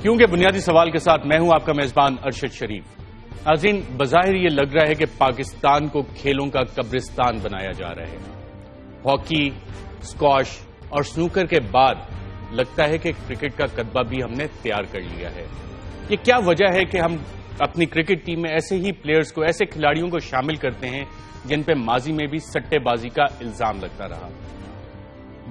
کیونکہ بنیادی سوال کے ساتھ میں ہوں آپ کا میزبان ارشد شریف۔ ناظرین، بظاہر یہ لگ رہا ہے کہ پاکستان کو کھیلوں کا قبرستان بنایا جا رہا ہے۔ ہاکی، اسکواش اور سنوکر کے بعد لگتا ہے کہ کرکٹ کا کتبہ بھی ہم نے تیار کر لیا ہے۔ یہ کیا وجہ ہے کہ ہم اپنی کرکٹ ٹیم میں ایسے ہی پلیئرز کو، ایسے کھلاڑیوں کو شامل کرتے ہیں جن پہ ماضی میں بھی سٹے بازی کا الزام لگتا رہا؟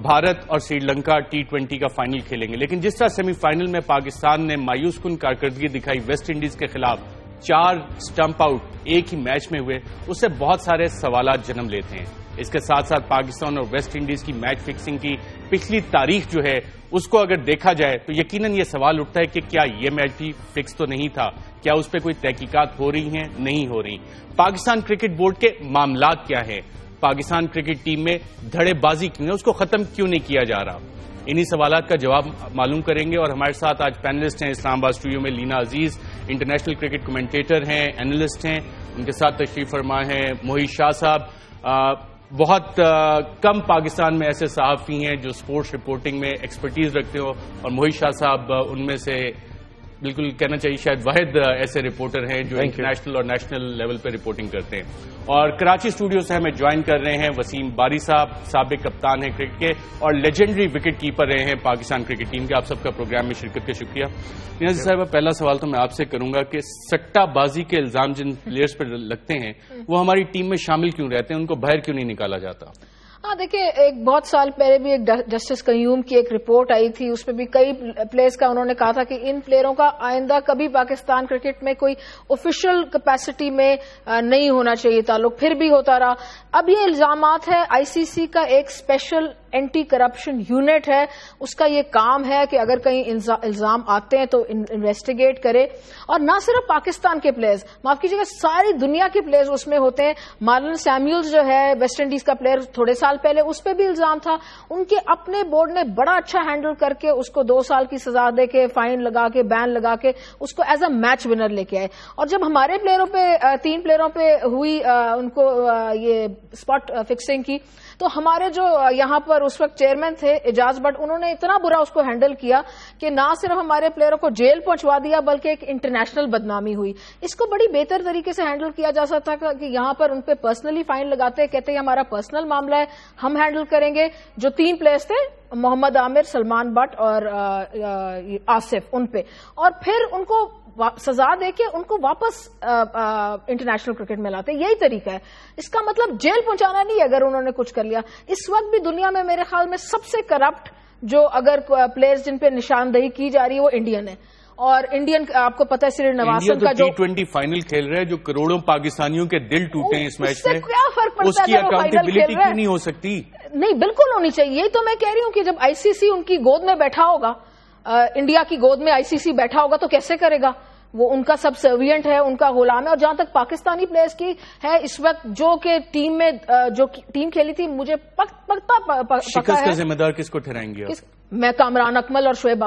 بھارت اور سری لنکا T20 کا فائنل کھیلیں گے، لیکن جس طرح سیمی فائنل میں پاکستان نے مایوس کن کارکردگی دکھائی ویسٹ انڈیز کے خلاف، 4 سٹمپ آؤٹ ایک ہی میچ میں ہوئے، اس سے بہت سارے سوالات جنم لیتے ہیں۔ اس کے ساتھ ساتھ پاکستان اور ویسٹ انڈیز کی میچ فکسنگ کی پچھلی تاریخ جو ہے اس کو اگر دیکھا جائے تو یقیناً یہ سوال اٹھتا ہے کہ کیا یہ میچ بھی فکس تو نہیں تھا؟ کیا اس پہ کوئی تحقیقات ہو رہی ہیں؟ نہیں ہو رہی۔ پاکستان کرکٹ بورڈ کے معاملات کیا ہیں؟ پاکستان کرکٹ ٹیم میں دھڑے بازی کیوں ہے؟ اس کو ختم کیوں نہیں کیا جا رہا؟ انہی سوالات کا جواب معلوم کریں گے، اور ہمارے ساتھ آج پینلسٹ ہیں اسلام آباد اسٹوڈیو میں لینا عزیز، انٹرنیشنل کرکٹ کمنٹیٹر ہیں، اینالسٹ ہیں، ان کے ساتھ تشریف فرما ہیں موہی شاہ صاحب۔ بہت کم پاکستان میں ایسے صحافی ہیں جو سپورٹس رپورٹنگ میں ایکسپرٹیز رکھتے ہو، اور موہی شاہ صاحب ان میں سے بالکل کہنا چاہیے شاید واحد ایسے رپورٹر ہیں جو انٹرنیشنل اور نیشنل لیول پہ رپورٹنگ کرتے ہیں۔ اور کراچی اسٹوڈیو سے ہمیں جوائن کر رہے ہیں وسیم باری صاحب، سابق کپتان ہیں کرکٹ کے اور لیجنڈری وکٹ کیپر رہے ہیں پاکستان کرکٹ ٹیم کے۔ آپ سب کا پروگرام میں شرکت کا شکریہ۔ نیاز صاحب، پہلا سوال تو میں آپ سے کروں گا کہ سٹہ بازی کے الزام جن پلیئرز پر لگتے ہیں وہ ہماری ٹیم میں شامل کیوں رہتے ہیں؟ ان کو باہر کیوں نہیں نکالا جاتا؟ ہاں دیکھیں، ایک بہت سال پہلے بھی ایک جسٹس قیوم کی ایک رپورٹ آئی تھی، اس میں بھی کئی پلیئرز کا انہوں نے کہا تھا کہ ان پلیئروں کا آئندہ کبھی پاکستان کرکٹ میں کوئی آفیشیل کیپیسٹی میں نہیں ہونا چاہیے تعلق، پھر بھی ہوتا رہا۔ اب یہ الزامات ہے، ICC کا ایک اسپیشل اینٹی کرپشن یونٹ ہے، اس کا یہ کام ہے کہ اگر کہیں الزام آتے ہیں تو انویسٹیگیٹ کرے، اور نہ صرف پاکستان کے پلیئرز، معاف کیجیے گا ساری دنیا کے پلیئرز اس میں ہوتے ہیں۔ مارلن سیمیولز جو ہے ویسٹ انڈیز کا پلیئر، تھوڑے سال پہلے اس پہ بھی الزام تھا، ان کے اپنے بورڈ نے بڑا اچھا ہینڈل کر کے اس کو 2 سال کی سزا دے کے، فائن لگا کے، بین لگا کے اس کو ایز اے میچ ونر لے کے آئے۔ اور جب ہمارے پلیئروں پہ 3 پلیئروں پہ ہوئی ان کو یہ اسپاٹ فکسنگ کی، تو ہمارے جو یہاں پر اس وقت چیئرمین تھے اعجاز بٹ، انہوں نے اتنا برا اس کو ہینڈل کیا کہ نہ صرف ہمارے پلیئروں کو جیل پہنچوا دیا بلکہ ایک انٹرنیشنل بدنامی ہوئی۔ اس کو بڑی بہتر طریقے سے ہینڈل کیا جا سکتا تھا کہ یہاں پر ان پہ پرسنلی فائن لگاتے، کہتے ہیں ہمارا پرسنل معاملہ ہے، ہم ہینڈل کریں گے۔ جو 3 پلیئرز تھے، محمد عامر، سلمان بٹ اور آصف، ان پہ، اور پھر ان کو سزا دے کے ان کو واپس انٹرنیشنل کرکٹ میں لاتے۔ یہی طریقہ ہے، اس کا مطلب جیل پہنچانا نہیں اگر انہوں نے کچھ کر لیا۔ اس وقت بھی دنیا میں میرے خیال میں سب سے کرپٹ جو اگر پلیئرز جن پہ نشاندہی کی جا رہی ہے وہ انڈین ہے، اور انڈین آپ کو پتا ہے سری نواسن کا جو T20 فائنل کھیل رہے ہیں، جو کروڑوں پاکستانیوں کے دل ٹوٹے ہیں اس میچ میں، کیا فرق پڑتا ہے؟ اس کی اکاؤنٹیبلٹی کیوں نہیں ہو سکتی؟ نہیں، بالکل ہونی چاہیے۔ یہی تو میں کہہ رہی ہوں کہ جب ICC ان کی گود میں بیٹھا ہوگا، انڈیا کی گود میں ICC بیٹھا ہوگا تو کیسے کرے گا؟ وہ ان کا سب سروینٹ ہے، ان کا غلام ہے۔ اور جہاں تک پاکستانی پلیئرز کی ہے اس وقت جو کہ ٹیم میں جو ٹیم کھیلی تھی، مجھے پکا شکست کا ذمہ دار کس کو ٹھہرائیں گے؟ میں کامران اکمل اور شعیب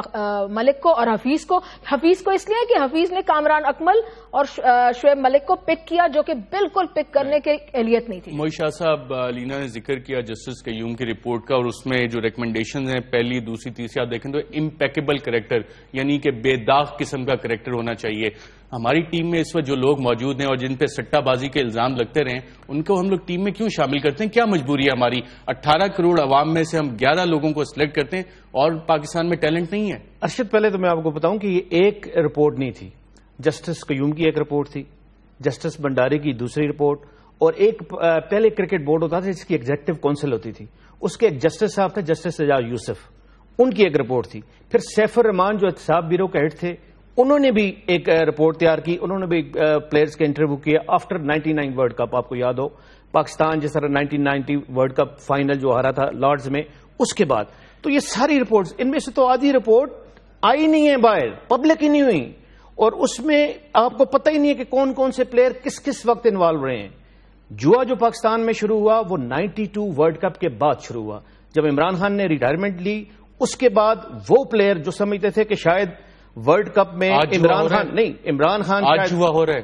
ملک کو، اور حفیظ کو اس لیے کہ حفیظ نے کامران اکمل اور شعیب ملک کو پک کیا جو کہ بالکل پک کرنے کی اہلیت نہیں تھی۔ موہی شاہ صاحب، لینا نے ذکر کیا جسٹس قیوم کی رپورٹ کا، اور اس میں جو ریکمنڈیشنز ہیں پہلی، دوسری، تیسری آپ دیکھیں تو امپیکیبل کریکٹر، یعنی کہ بے داغ قسم کا کریکٹر ہونا چاہیے۔ ہماری ٹیم میں اس وقت جو لوگ موجود ہیں اور جن پہ سٹہ بازی کے الزام لگتے رہے، ان کو ہم لوگ ٹیم میں کیوں شامل کرتے ہیں؟ کیا مجبوری ہے ہماری؟ 18 کروڑ عوام میں سے ہم 11 لوگوں کو سلیکٹ کرتے ہیں اور پاکستان میں ٹیلنٹ نہیں ہے؟ ارشد، پہلے تو میں آپ کو بتاؤں کہ یہ ایک رپورٹ نہیں تھی، جسٹس قیوم کی ایک رپورٹ تھی، جسٹس بنڈاری کی دوسری رپورٹ، اور ایک پہلے کرکٹ بورڈ ہوتا تھا جس کی ایگزیکٹو کونسل ہوتی تھی، اس کے ایک جسٹس صاحب تھے، جسٹس اعجاز یوسف، ان کی ایک رپورٹ تھی۔ پھر سیف الرحمان جو احتساب بیورو کے ہیڈ تھے، انہوں نے بھی ایک رپورٹ تیار کی، انہوں نے بھی پلیئرز کے انٹرویو کیا آفٹر 99 ورلڈ کپ۔ آپ کو یاد ہو پاکستان جس طرح 1990 ورلڈ کپ فائنل جو ہارا تھا لارڈز میں، اس کے بعد تو یہ ساری رپورٹس، ان میں سے تو آدھی رپورٹ آئی نہیں ہے باہر، پبلک ہی نہیں ہوئی، اور اس میں آپ کو پتہ ہی نہیں ہے کہ کون کون سے پلیئر کس کس وقت انوالو رہے ہیں۔ جوا جو پاکستان میں شروع ہوا وہ 92 ورلڈ کپ کے بعد شروع ہوا، جب عمران خان نے ریٹائرمنٹ لی، اس کے بعد وہ پلیئر جو سمجھتے تھے کہ شاید ورلڈ کپ میں عمران خان آج جوا ہو رہا ہے،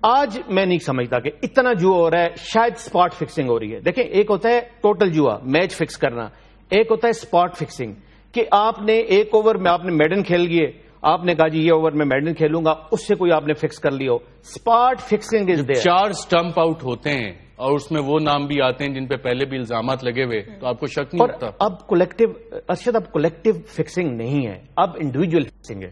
آج میں نہیں سمجھتا کہ اتنا جوا ہو رہا ہے، شاید سپاٹ فکسنگ ہو رہی ہے۔ دیکھیں، ایک ہوتا ہے ٹوٹل جوا، میچ فکس کرنا، ایک ہوتا ہے سپاٹ فکسنگ، کہ آپ نے ایک اوور میں آپ نے میڈن کھیل لیے آپ نے کہا جی یہ اوور میں میڈن کھیلوں گا, اس سے کوئی آپ نے فکس کر لی ہو. Spot fixing is there. 4 stump out ہوتے ہیں اور اس میں وہ نام بھی آتے ہیں جن پہ پہلے بھی الزامات لگے ہوئے, تو آپ کو شک نہیں ہوتا؟ اب کولیکٹیو ارشد, اب کولیکٹیو فکسنگ نہیں ہے, اب انڈیویجول فکسنگ ہے.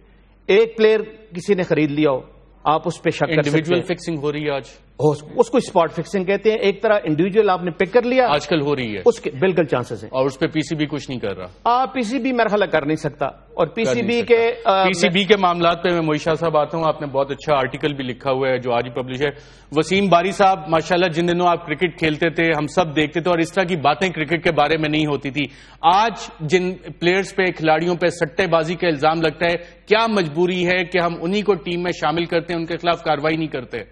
ایک پلیئر کسی نے خرید لیا ہو, آپ اس پہ شک کر سکتے ہیں. انڈیویجول فکسنگ ہو رہی ہے آج, اس کو اسپاٹ فکسنگ کہتے ہیں. ایک طرح انڈیویجول آپ نے پک کر لیا, آج کل ہو رہی ہے, اس کے بالکل چانسز ہیں. اور اس پہ پی سی بی کچھ نہیں کر رہا. آپ پی سی بی مرحلہ کر نہیں سکتا. اور پی سی بی کے معاملات پہ میں معیش شاہ صاحب آتا ہوں. آپ نے بہت اچھا آرٹیکل بھی لکھا ہوا ہے جو آج ہی پبلش ہے. وسیم باری صاحب ماشاءاللہ, جن دنوں آپ کرکٹ کھیلتے تھے ہم سب دیکھتے تھے اور اس طرح کی باتیں کرکٹ کے بارے میں نہیں ہوتی تھی. آج جن پلیئرز پہ, کھلاڑیوں پہ سٹے بازی کا الزام لگتا ہے, کیا مجبوری ہے کہ ہم انہی کو ٹیم میں شامل کرتے ہیں, ان کے خلاف کارروائی نہیں کرتے؟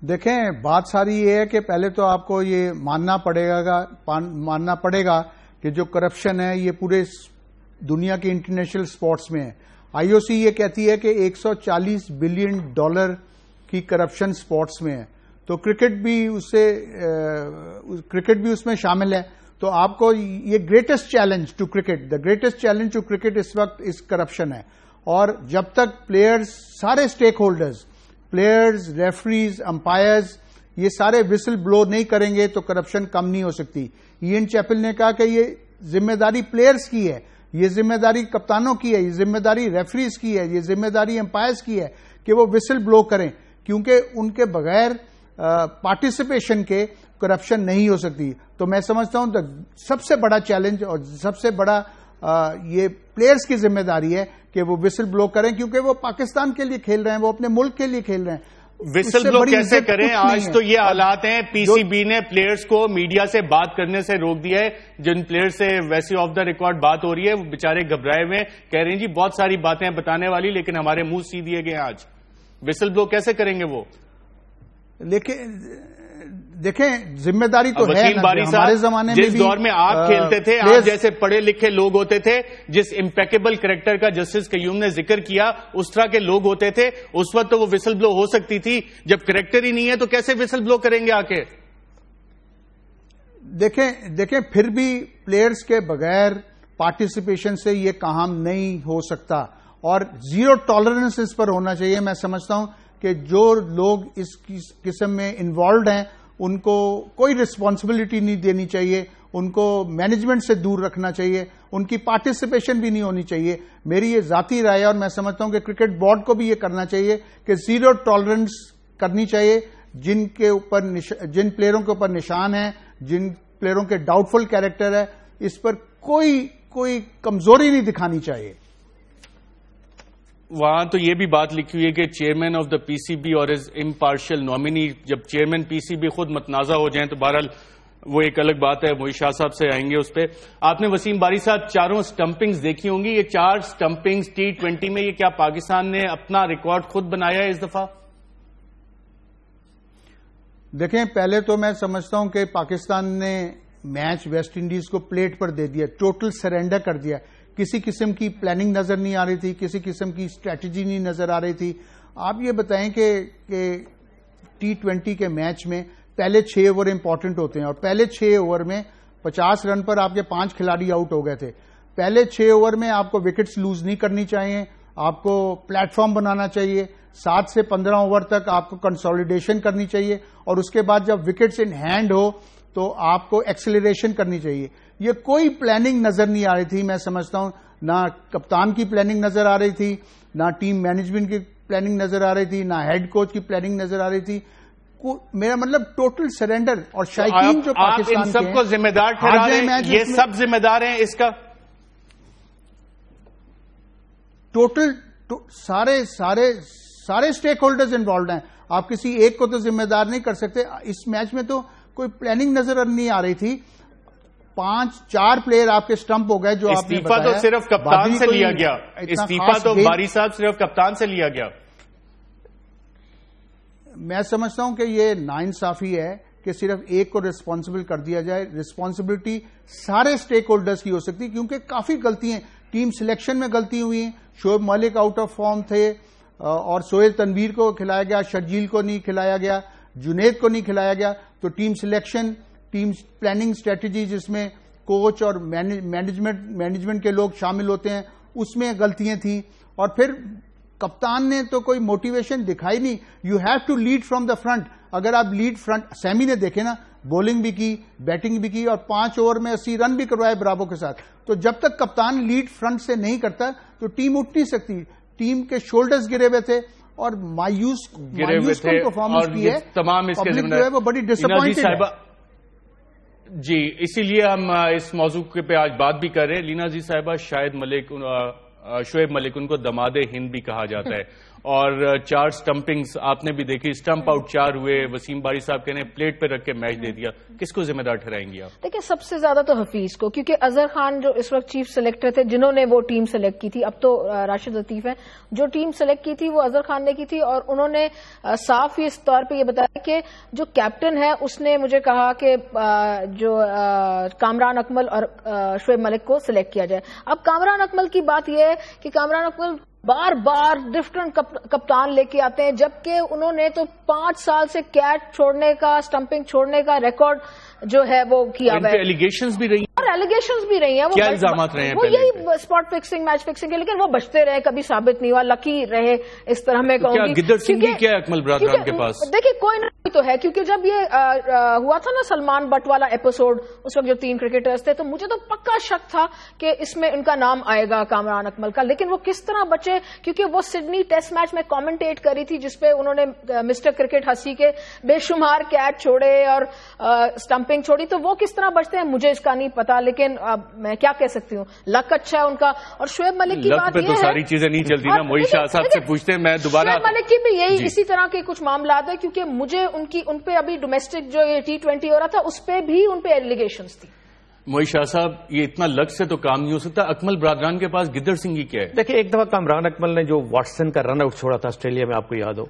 دیکھیں, بات ساری یہ ہے کہ پہلے تو آپ کو یہ ماننا پڑے گا کہ جو کرپشن ہے یہ پورے دنیا کے انٹرنیشنل سپورٹس میں ہے. آئی او سی یہ کہتی ہے کہ $140 بلین کی کرپشن سپورٹس میں ہے, تو کرکٹ بھی اس میں شامل ہے. تو آپ کو یہ greatest challenge to cricket, the greatest challenge to cricket اس وقت اس کرپشن ہے. اور جب تک پلیئرز, سارے stakeholders, players, referees, umpires, یہ سارے وسل بلو نہیں کریں گے تو کرپشن کم نہیں ہو سکتی. ایئن چیپل نے کہا کہ یہ ذمہ داری پلیئرز کی ہے, یہ ذمہ داری کپتانوں کی ہے, یہ ذمہ داری ریفریز کی ہے, یہ ذمہ داری امپائرز کی ہے کہ وہ وسل بلو کریں, کیونکہ ان کے بغیر پارٹیسپیشن کے کرپشن نہیں ہو سکتی. تو میں سمجھتا ہوں سب سے بڑا چیلنج اور سب سے بڑا یہ پلیئرز کی ذمہ داری ہے کہ وہ وسل بلو کریں, کیونکہ وہ پاکستان کے لیے کھیل رہے ہیں, وہ اپنے ملک کے لیے کھیل رہے ہیں. وسل بلو کیسے کریں؟ آج تو یہ حالات ہیں, پی سی بی نے پلیئرز کو میڈیا سے بات کرنے سے روک دیا ہے. جن پلیئر سے ویسی آف دا ریکارڈ بات ہو رہی ہے وہ بےچارے گھبرائے ہوئے کہہ رہے ہیں جی بہت ساری باتیں بتانے والی, لیکن ہمارے منہ سی دیے گئے. آج وسل بلو کیسے کریں گے وہ؟ لیکن دیکھیں, ذمہ داری تو ہے. وسیم باری ہمارے زمانے میں جس دور میں آپ کھیلتے تھے, آپ جیسے پڑھے لکھے لوگ ہوتے تھے, جس امپیکیبل کریکٹر کا جسٹس قیوم نے ذکر کیا, اس طرح کے لوگ ہوتے تھے, اس وقت تو وہ وسل بلو ہو سکتی تھی. جب کریکٹر ہی نہیں ہے تو کیسے وسل بلو کریں گے آ کے؟ دیکھیں پھر بھی پلیئرز کے بغیر پارٹیسپیشن سے یہ کام نہیں ہو سکتا, اور زیرو ٹالرنس اس پر ہونا چاہیے. میں سمجھتا ہوں کہ جو لوگ اس قسم میں انوالوڈ ہیں ان کو کوئی ریسپانسبلٹی نہیں دینی چاہیے, ان کو مینجمنٹ سے دور رکھنا چاہیے, ان کی پارٹیسپیشن بھی نہیں ہونی چاہیے. میری یہ ذاتی رائے ہے, اور میں سمجھتا ہوں کہ کرکٹ بورڈ کو بھی یہ کرنا چاہیے کہ زیرو ٹالرنس کرنی چاہیے. جن پلیئروں کے اوپر نشان ہیں, جن پلیئروں کے ڈاؤٹ فل کیریکٹر ہے, اس پر کوئی کمزوری نہیں دکھانی چاہیے. وہاں تو یہ بھی بات لکھی ہوئی ہے کہ chairman of the P C B اور از امپارشل نامنی, جب چیئرمین پی سی بی خود متنازع ہو جائیں تو بہرحال وہ ایک الگ بات ہے. معیش شاہ صاحب سے آئیں گے اس پہ. آپ نے وسیم باری صاحب 4 سٹمپنگز دیکھی ہوں گی, یہ 4 سٹمپنگز T20 میں, یہ کیا پاکستان نے اپنا ریکارڈ خود بنایا ہے اس دفعہ؟ دیکھیں, پہلے تو میں سمجھتا ہوں کہ پاکستان نے میچ ویسٹ انڈیز کو پلیٹ پر دے دیا, ٹوٹل سرینڈر کر دیا. کسی قسم کی پلاننگ نظر نہیں آ رہی تھی, کسی قسم کی اسٹریٹجی نہیں نظر آ رہی تھی. آپ یہ بتائیں کہ T20 کے میچ میں پہلے 6 اوور امپورٹنٹ ہوتے ہیں, اور پہلے 6 اوور میں 50 رن پر آپ کے 5 کھلاڑی آؤٹ ہو گئے تھے. پہلے 6 اوور میں آپ کو وکٹس لوز نہیں کرنی چاہیے, آپ کو پلیٹ فارم بنانا چاہیے. 7 سے 15 اوور تک آپ کو کنسالیڈیشن کرنی چاہیے, اور اس کے بعد جب وکٹس ان ہینڈ ہو تو آپ کو ایکسیلریشن کرنی چاہیے. یہ کوئی پلاننگ نظر نہیں آ رہی تھی. میں سمجھتا ہوں نہ کپتان کی پلاننگ نظر آ رہی تھی, نہ ٹیم مینجمنٹ کی پلاننگ نظر آ رہی تھی, نہ ہیڈ کوچ کی پلاننگ نظر آ رہی تھی. میرا مطلب ٹوٹل سرینڈر. اور شائقین جو پاکستان آپ ان سب کو ذمہ دار ٹھہرا رہے ہیں, یہ سب ذمہ دار ہیں اس کا؟ ٹوٹل سارے اسٹیک ہولڈرز انوالوڈ ہیں. آپ کسی ایک کو تو ذمہ دار نہیں کر سکتے. اس میچ میں تو کوئی پلاننگ نظر نہیں آ رہی تھی. 4 پلیئر آپ کے سٹمپ ہو گئے جو آپ نے استعفیٰ تو صرف کپتان سے لیا گیا, استعفیٰ تو باری صاحب صرف کپتان سے لیا گیا. میں سمجھتا ہوں کہ یہ ناانصافی ہے کہ صرف ایک کو ریسپانسبل کر دیا جائے. ریسپانسبلٹی سارے اسٹیک ہولڈرز کی ہو سکتی, کیونکہ کافی غلطی ہیں. ٹیم سلیکشن میں غلطی ہوئی ہیں. Shoaib Malik out of form تھے, اور سہیل تنویر کو کھلایا گیا, شرجیل کو نہیں کھلایا گیا, جنید کو نہیں کھلایا گیا. تو team selection, team planning strategy جس میں کوچ اور مینجمنٹ کے لوگ شامل ہوتے ہیں، اس میں غلطیاں تھیں. اور پھر کپتان نے تو کوئی موٹیویشن دکھائی نہیں. You have to lead from the front. اگر آپ لیڈ فرنٹ، سیمی نے دیکھے نا، بولنگ بھی کی، بیٹنگ بھی کی، اور 5 اوور میں 80 رن بھی کروائے برابو کے ساتھ. تو جب تک کپتان لیڈ فرنٹ سے نہیں کرتا تو ٹیم اٹھ نہیں سکتی. ٹیم کے شولڈرز گرے ہوئے تھے اور مایوس پرفارمنس کی ہے. تمام اس کے ذمہ وہ بڑی ڈسپوائنٹڈ ہے. جی، اسی لیے ہم اس موضوع پہ آج بات بھی کر رہے ہیں. لینا جی صاحبہ، شاہد ملک، شعیب ملک، ان کو دماد ہند بھی کہا جاتا ہے، اور 4 سٹمپنگز آپ نے بھی دیکھی. سٹمپ آؤٹ 4 ہوئے. وسیم باری صاحب کہنے پلیٹ پہ رکھ کے میچ دے دیا. کس کو ذمہ دار ٹھہرائیں گے آپ؟ دیکھیں، سب سے زیادہ تو حفیظ کو، کیونکہ اظہر خان جو اس وقت چیف سلیکٹر تھے، جنہوں نے وہ ٹیم سلیکٹ کی تھی، اب تو راشد لطیف ہیں، جو ٹیم سلیکٹ کی تھی وہ اظہر خان نے کی تھی. اور انہوں نے صاف ہی اس طور پہ یہ بتایا کہ جو کیپٹن ہے اس نے مجھے کہا کہ جو کامران اکمل اور شعیب ملک کو سلیکٹ کیا جائے. اب کامران اکمل کی بات یہ ہے کہ کامران اکمل بار بار ڈفرنٹ کپتان لے کے آتے ہیں، جبکہ انہوں نے تو 5 سال سے کیچ چھوڑنے کا، سٹمپنگ چھوڑنے کا ریکارڈ جو ہے وہ کیا ہوا ہے. ایلیگیشنز بھی رہی ہیں، اور ایلیگیشنز بھی رہی ہیں. کیا الزامات رہے ہیں؟ وہ یہی اسپاٹ فکسنگ، میچ فکسنگ کے، لیکن وہ بچتے رہے، کبھی ثابت نہیں ہوا. لکی رہے اس طرح میں کہوں گی. گدر سنگھ کیا ہے اکمل برادران کے پاس؟ دیکھیں، کوئی نہ کوئی تو ہے، کیونکہ جب یہ ہوا تھا نا سلمان بٹ والا ایپیسوڈ، اس وقت جو 3 کرکٹرز تھے، تو مجھے تو پکا شک تھا کہ اس میں ان کا نام آئے گا کامران اکمل کا. لیکن وہ کس طرح بچے، کیونکہ وہ سڈنی ٹیسٹ میچ میں کامنٹیٹ کری تھی، جس پہ انہوں نے مسٹر کرکٹ ہنسی کے بے شمار کیچ چھوڑے اور سٹمپنگ چھوڑی. تو وہ کس طرح بچتے ہیں مجھے اس کا نہیں پتا، لیکن میں کیا کہہ سکتی ہوں، لک اچھا ہے ان کا. اور شعیب ملک کی بات یہ ہے، تو ساری چیزیں نہیں چلتی نا. موئی شاہ صاحب سے پوچھتے ہیں. میں دوبارہ شعیب ملک کی بھی یہی اسی طرح کے کچھ معاملات ہیں، کیونکہ مجھے ان پہ ابھی ڈومیسٹک جو یہ T20 ہو رہا تھا، اس پہ بھی ان پہ ایلیگیشنز تھی. موئی شاہ صاحب، یہ اتنا لک سے تو کام نہیں ہو سکتا. اکمل برادران کے پاس گدر سنگھ کی کیا ہے؟ دیکھیں، ایک دفعہ کامران اکمل نے جو واٹسن کا رن آؤٹ چھوڑا تھا آسٹریلیا میں، آپ کو یاد ہو،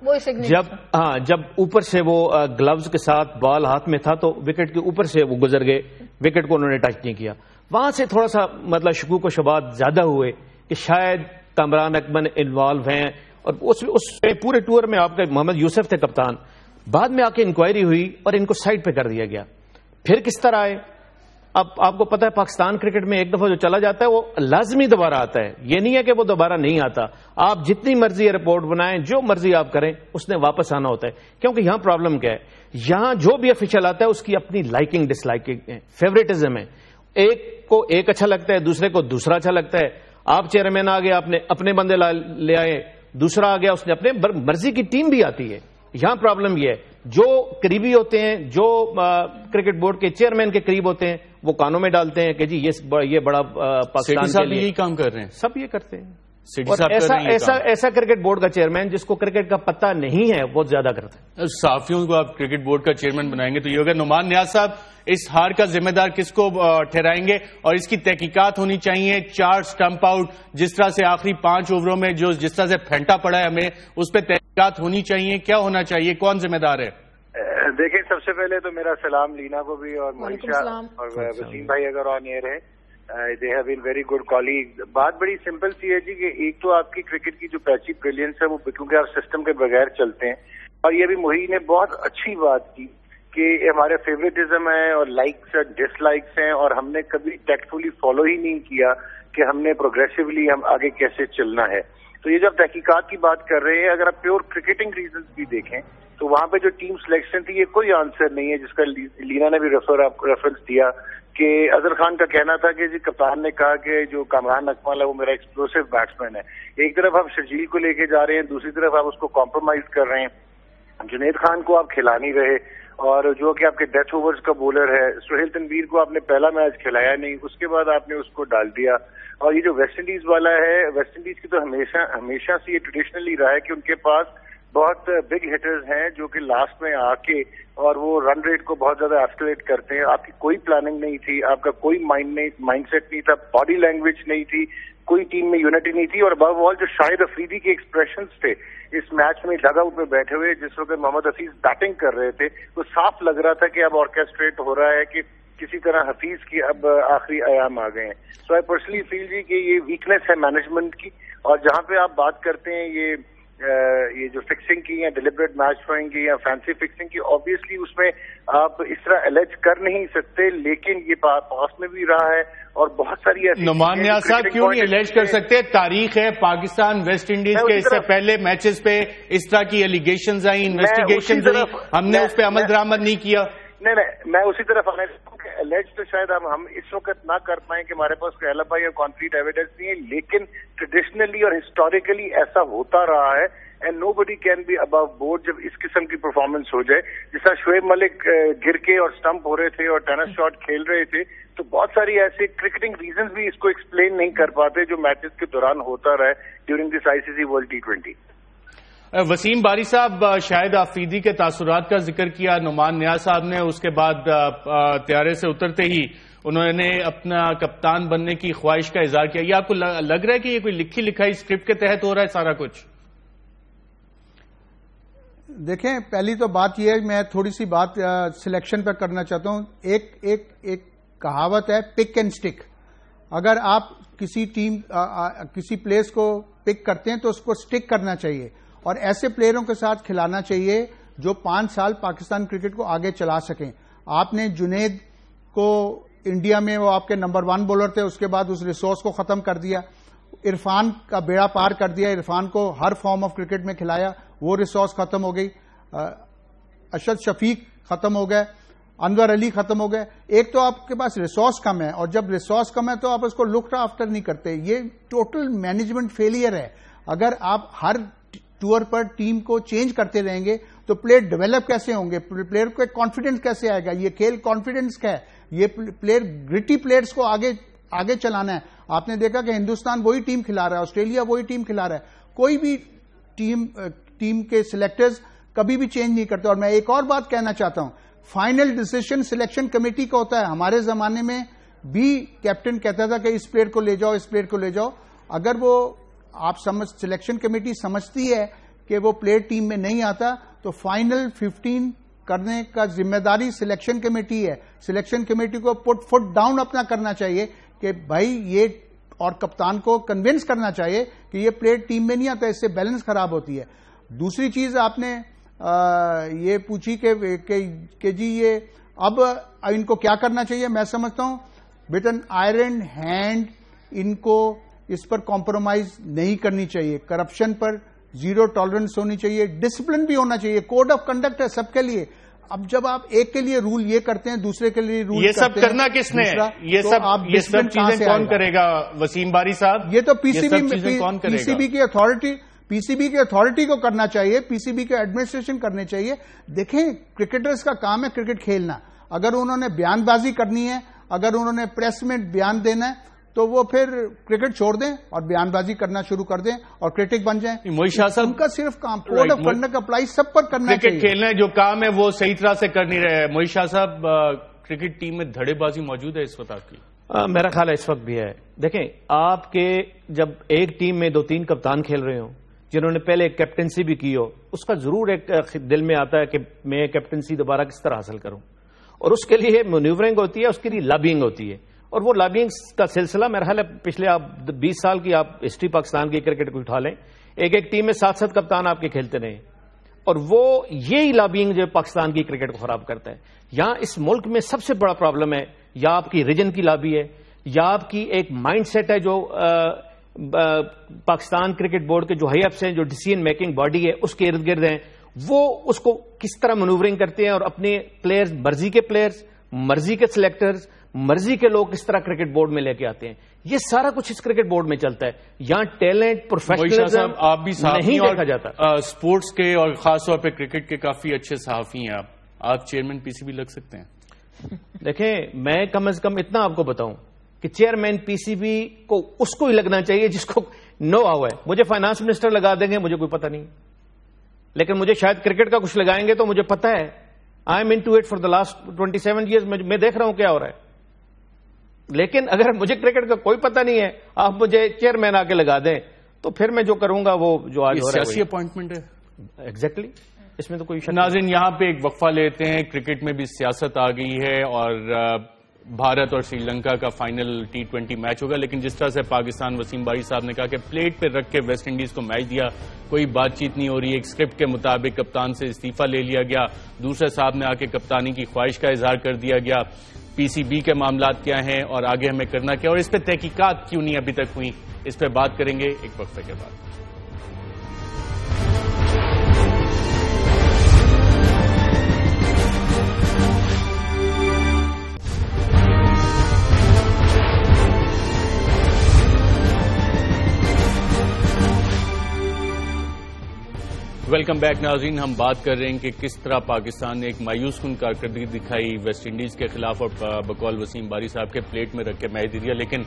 جب اوپر سے وہ گلوز کے ساتھ بال ہاتھ میں تھا تو وکٹ کے اوپر سے وہ گزر گئے، وکٹ کو انہوں نے ٹچ نہیں کیا. وہاں سے تھوڑا سا مطلب شکوک و شبہات زیادہ ہوئے کہ شاید کامران اکمل انوالو ہیں. اور اس پورے ٹور میں آپ کا محمد یوسف تھے کپتان. بعد میں آ کے انکوائری ہوئی اور ان کو سائڈ پہ کر دیا گیا. پھر کس طرح آئے؟ اب آپ کو پتا ہے پاکستان کرکٹ میں ایک دفعہ جو چلا جاتا ہے وہ لازمی دوبارہ آتا ہے. یہ نہیں ہے کہ وہ دوبارہ نہیں آتا. آپ جتنی مرضی رپورٹ بنائیں، جو مرضی آپ کریں، اس نے واپس آنا ہوتا ہے. کیونکہ یہاں پرابلم کیا ہے، یہاں جو بھی افیشل آتا ہے اس کی اپنی لائکنگ ڈس لائکنگ ہے، فیوریٹزم ہے. ایک کو ایک اچھا لگتا ہے، دوسرے کو دوسرا اچھا لگتا ہے. آپ چیئرمین آ گئے، آپ نے اپنے بندے لے آئے، دوسرا آ گیا اس نے اپنے مرضی کی ٹیم بھی آتی ہے. یہاں پرابلم یہ ہے، جو قریبی ہوتے ہیں، جو کرکٹ بورڈ کے چیئرمین کے قریب ہوتے ہیں، وہ کانوں میں ڈالتے ہیں کہ جی یہ بڑا پاکستان کے لیے. یہی کام کر رہے ہیں، سب یہ کرتے ہیں. ایسا کرکٹ بورڈ کا چیئرمین جس کو کرکٹ کا پتہ نہیں ہے بہت زیادہ کرتا ہے. صحافیوں کو آپ کرکٹ بورڈ کا چیئرمین بنائیں گے تو یہ ہوگا. نعمان نیاز صاحب، اس ہار کا ذمہ دار کس کو ٹھہرائیں گے؟ اور اس کی تحقیقات ہونی چاہیے. 4 سٹمپ آؤٹ، جس طرح سے آخری 5 اووروں میں جس طرح سے پھینٹا پڑا ہے ہمیں، اس پہ تحقیقات ہونی چاہیے. کیا ہونا چاہیے؟ کون ذمہ دار ہے؟ دیکھیں، سب سے پہلے تو میرا سلام لینا کو بھی اور معیشہ اور وسیم بھائی اگر آن ایئر ہے. They have been very good colleague. بات بڑی سمپل سی ہے جی کہ ایک تو آپ کی کرکٹ کی جو پیچی بریلینس ہے وہ کیونکہ آپ سسٹم کے بغیر چلتے ہیں. اور یہ بھی موہی نے بہت اچھی بات کی کہ ہمارے فیوریٹزم ہے اور لائکس اور ڈس لائکس ہیں، اور ہم نے کبھی ٹیکٹفلی فالو ہی نہیں کیا کہ ہم نے پروگریسولی ہم آگے کیسے چلنا ہے. تو یہ جب تحقیقات کی بات کر رہے ہیں، اگر آپ پیور کرکٹنگ ریزنز بھی دیکھیں تو وہاں پہ جو ٹیم سلیکشن تھی یہ کوئی آنسر نہیں ہے، جس کا لینا نے بھی ریفرنس دیا کہ اظہر خان کا کہنا تھا کہ جی کپتان نے کہا کہ جو کامران اکمل ہے وہ میرا ایکسپلوسو بیٹسمین ہے. ایک طرف آپ شرجیل کو لے کے جا رہے ہیں، دوسری طرف آپ اس کو کمپرومائز کر رہے ہیں. جنید خان کو آپ کھلا نہیں رہے، اور جو کہ آپ کے ڈیتھ اوورز کا بولر ہے. سہیل تنویر کو آپ نے پہلا میچ کھلایا نہیں، اس کے بعد آپ نے اس کو ڈال دیا. اور یہ جو ویسٹ انڈیز والا ہے، ویسٹ انڈیز کی تو ہمیشہ سے یہ ٹریڈیشنلی رہا ہے کہ ان کے پاس بہت بگ ہٹرز ہیں جو کہ لاسٹ میں آ کے اور وہ رن ریٹ کو بہت زیادہ ایسکلیٹ کرتے ہیں. آپ کی کوئی پلاننگ نہیں تھی، آپ کا کوئی مائنڈ سیٹ نہیں تھا، باڈی لینگویج نہیں تھی، کوئی ٹیم میں یونٹی نہیں تھی. اور ابو آل جو شاہد افریدی کے ایکسپریشنز تھے اس میچ میں ڈگ آؤٹ میں بیٹھے ہوئے جس وقت محمد حفیظ بیٹنگ کر رہے تھے، تو صاف لگ رہا تھا کہ اب آرکیسٹریٹ ہو رہا ہے کہ کسی طرح حفیظ کی اب آخری ایام آ گئے ہیں. سو آئی پرسنلی فیل جی کہ یہ ویکنیس ہے مینجمنٹ کی. اور جہاں پہ آپ بات کرتے ہیں یہ یہ جو فکسنگ کی یا ڈیلیبریٹ میچ تھروئنگ کی یا فینسی فکسنگ کی، آبویسلی اس میں آپ اس طرح الیج کر نہیں سکتے، لیکن یہ پاس میں بھی رہا ہے اور بہت ساری ایسی نعمان نیاز صاحب کیوں نہیں الیج کر سکتے؟ تاریخ ہے پاکستان ویسٹ انڈیز کے، اس سے پہلے میچز پہ اس طرح کی ایلیگیشنز آئیں، انویسٹیگیشنز ہوئی، ہم نے اس پہ عمل درآمد نہیں کیا. نہیں میں اسی طرف آنا چاہوں کہ الیج تو شاید ہم اس وقت نہ کر پائیں کہ ہمارے پاس کوئی البا یا کانکریٹ ایویڈنس نہیں ہے، لیکن ٹریڈیشنلی اور ہسٹوریکلی ایسا ہوتا رہا ہے. And nobody can be above board جب اس قسم کی پرفارمنس ہو جائے. جس طرح شعیب ملک گر کے اور سٹمپ ہو رہے تھے اور ٹینس شاٹ کھیل رہے تھے، تو بہت ساری ایسے کرکٹنگ ریزنز بھی اس کو ایکسپلین نہیں کر پاتے جو میچز کے دوران ہوتا رہا during this ICC world T20. Wasim Bari صاحب، شاہد آفریدی کے تاثرات کا ذکر کیا نعمان نیاز صاحب نے، اس کے بعد طیارے سے اترتے ہی انہوں نے اپنا کپتان بننے کی خواہش کا اظہار کیا. یہ آپ کو لگ رہا ہے کہ یہ کوئی لکھی لکھائی اسکرپٹ کے تحت ہو رہا ہے سارا کچھ؟ دیکھیں، پہلی تو بات یہ ہے، میں تھوڑی سی بات سلیکشن پہ کرنا چاہتا ہوں. ایک کہاوت ہے پک اینڈ سٹک. اگر آپ کسی پلیئرز کو پک کرتے ہیں تو اس کو سٹک کرنا چاہیے اور ایسے پلیئروں کے ساتھ کھلانا چاہیے جو 5 سال پاکستان کرکٹ کو آگے چلا سکیں. آپ نے جنید کو انڈیا میں، وہ آپ کے نمبر 1 بولر تھے، اس کے بعد اس ریسورس کو ختم کر دیا. عرفان کا بیڑا پار کر دیا، عرفان کو ہر فارم آف کرکٹ میں کھلایا، وہ ریسورس ختم ہو گئی. اشد شفیق ختم ہو گئے، انور علی ختم ہو گئے. ایک تو آپ کے پاس ریسورس کم ہے، اور جب ریسورس کم ہے تو آپ اس کو لک آفٹر نہیں کرتے. یہ ٹوٹل مینجمنٹ فیلئر ہے. اگر آپ ہر ٹور پر ٹیم کو چینج کرتے رہیں گے تو پلیئر ڈیولپ کیسے ہوں گے؟ پلیئر کو کانفیڈنس کیسے آئے گا؟ یہ کھیل کانفیڈنس کا ہے. یہ پلیئر گریٹی پلیئرز کو آگے چلانا ہے. آپ نے دیکھا کہ ہندوستان وہی ٹیم کھلا رہا ہے، آسٹریلیا وہی ٹیم کھلا رہا ہے. کوئی بھی ٹیم کے سلیکٹرز کبھی بھی چینج نہیں کرتے. اور میں ایک اور بات کہنا چاہتا ہوں، فائنل ڈیسیژن سلیکشن کمیٹی کا ہوتا ہے. ہمارے زمانے میں بھی کیپٹن کہتا تھا کہ اس پلیئر کو لے جاؤ، اس پلیئر کو لے جاؤ. اگر وہ سلیکشن کمیٹی سمجھتی ہے کہ وہ پلیئر ٹیم میں نہیں آتا تو فائنل 15 کرنے کا ذمہ داری سلیکشن کمیٹی ہے. سلیکشن کمیٹی کو فٹ ڈاؤن اپنا کرنا چاہیے کہ بھائی یہ، اور کپتان کو کنونس کرنا چاہیے کہ یہ پلیئر ٹیم میں نہیں آتا، اس سے بیلنس خراب ہوتی ہے. دوسری چیز آپ نے یہ پوچھی کہ جی یہ اب ان کو کیا کرنا چاہیے. میں سمجھتا ہوں وتھ این آئرن ہینڈ ان کو اس پر کمپرومائز نہیں کرنی چاہیے. کرپشن پر زیرو ٹالرنس ہونی چاہیے، ڈسپلن بھی ہونا چاہیے. کوڈ آف کنڈکٹ ہے سب کے لیے. اب جب آپ ایک کے لیے رول یہ کرتے ہیں، دوسرے کے لیے رول یہ سب کرنا کس نے؟ یہ سب چیزیں کون کرے گا وسیم باری صاحب؟ یہ تو پی سی بی کی اتھارٹی کو کرنا چاہیے، پی سی بی کے ایڈمنسٹریشن کرنے چاہیے. دیکھیں، کرکٹرز کا کام ہے کرکٹ کھیلنا. اگر انہوں نے بیان بازی کرنی ہے، اگر انہوں نے پریس میں بیان دینا ہے تو وہ پھر کرکٹ چھوڑ دیں اور بیان بازی کرنا شروع کر دیں اور کرٹک بن جائیں. معیز شاہ صاحب، ان کا صرف کام کوڈ آف کنڈکٹ اپلائی سب پر کرنا چاہیے. کرکٹ کھیلنا جو کام ہے وہ صحیح طرح سے کر نہیں رہے. معیز شاہ صاحب، کرکٹ ٹیم میں دھڑے بازی موجود ہے اس وقت آپ کی؟ میرا خیال ہے اس وقت بھی ہے. دیکھیں، آپ کے جب ایک ٹیم میں 2-3 کپتان کھیل رہے ہوں جنہوں نے پہلے کیپٹنسی بھی کی ہو، اس کا ضرور ایک دل میں آتا ہے کہ میں کیپٹنسی دوبارہ کس طرح حاصل کروں، اور اس کے لیے مینیورنگ ہوتی ہے، اس کے لیے لابینگ ہوتی ہے. اور وہ لابینگ کا سلسلہ میرا خیال ہے پچھلے آپ 20 سال کی آپ ہسٹری پاکستان کی کرکٹ کو اٹھا لیں، ایک ٹیم میں 7 کپتان آپ کے کھیلتے رہے، اور وہ یہی لابینگ جو پاکستان کی کرکٹ کو خراب کرتا ہے. یہاں اس ملک میں سب سے بڑا پرابلم ہے یا آپ کی ریجن کی لابی ہے یا آپ کی ایک مائنڈ سیٹ ہے جو پاکستان کرکٹ بورڈ کے جو ہائی اپس ہیں، جو ڈیسیژن میکنگ باڈی ہے، اس کے ارد گرد ہیں. وہ اس کو کس طرح مینوورنگ کرتے ہیں اور اپنے پلیئرز، مرضی کے پلیئرز، مرضی کے سلیکٹرز، مرضی کے لوگ کس طرح کرکٹ بورڈ میں لے کے آتے ہیں. یہ سارا کچھ اس کرکٹ بورڈ میں چلتا ہے. یہاں ٹیلنٹ، پروفیشنلزم آپ بھی نہیں دیکھا جاتا. اسپورٹس کے اور خاص طور پہ کرکٹ کے کافی اچھے صحافی ہیں. آپ چیئرمین پی سی بی لگ سکتے ہیں. دیکھیں، میں کم از کم اتنا آپ کو بتاؤں کہ چیئرمین پی سی بی کو اس کو ہی لگنا چاہیے جس کو نو آؤ ہے. مجھے فائنانس منسٹر لگا دیں گے، مجھے کوئی پتہ نہیں، لیکن مجھے شاید کرکٹ کا کچھ لگائیں گے تو مجھے پتہ ہے. I am into it for the last 27 years. میں دیکھ رہا ہوں کیا ہو رہا ہے. لیکن اگر مجھے کرکٹ کا کوئی پتہ نہیں ہے، آپ مجھے چیئرمین آ کے لگا دیں تو پھر میں جو کروں گا وہ جو آج ہو رہا ہے سیاسی اپوائنٹمنٹ ہے. ایگزیکٹلی، اس میں تو کوئی شک. ناظرین، یہاں پہ ایک وقفہ لیتے ہیں. کرکٹ میں بھی سیاست آ گئی ہے اور بھارت اور سری لنکا کا فائنل T20 میچ ہوگا، لیکن جس طرح سے پاکستان، وسیم باری صاحب نے کہا کہ پلیٹ پہ رکھ کے ویسٹ انڈیز کو میچ دیا، کوئی بات چیت نہیں ہو رہی، ایک اسکرپٹ کے مطابق کپتان سے استعفیٰ لے لیا گیا، دوسرے صاحب نے آ کے کپتانی کی خواہش کا اظہار کر دیا گیا، PCB کے معاملات کیا ہیں اور آگے ہمیں کرنا کیا، اور اس پہ تحقیقات کیوں نہیں ابھی تک ہوئی، اس پہ بات کریں گے ایک وقفے کے بعد۔ ویلکم بیک ناظرین، ہم بات کر رہے ہیں کہ کس طرح پاکستان نے ایک مایوس کن کارکردگی دکھائی ویسٹ انڈیز کے خلاف اور بقول وسیم باری صاحب کے پلیٹ میں رکھ کے میچ دے دیا، لیکن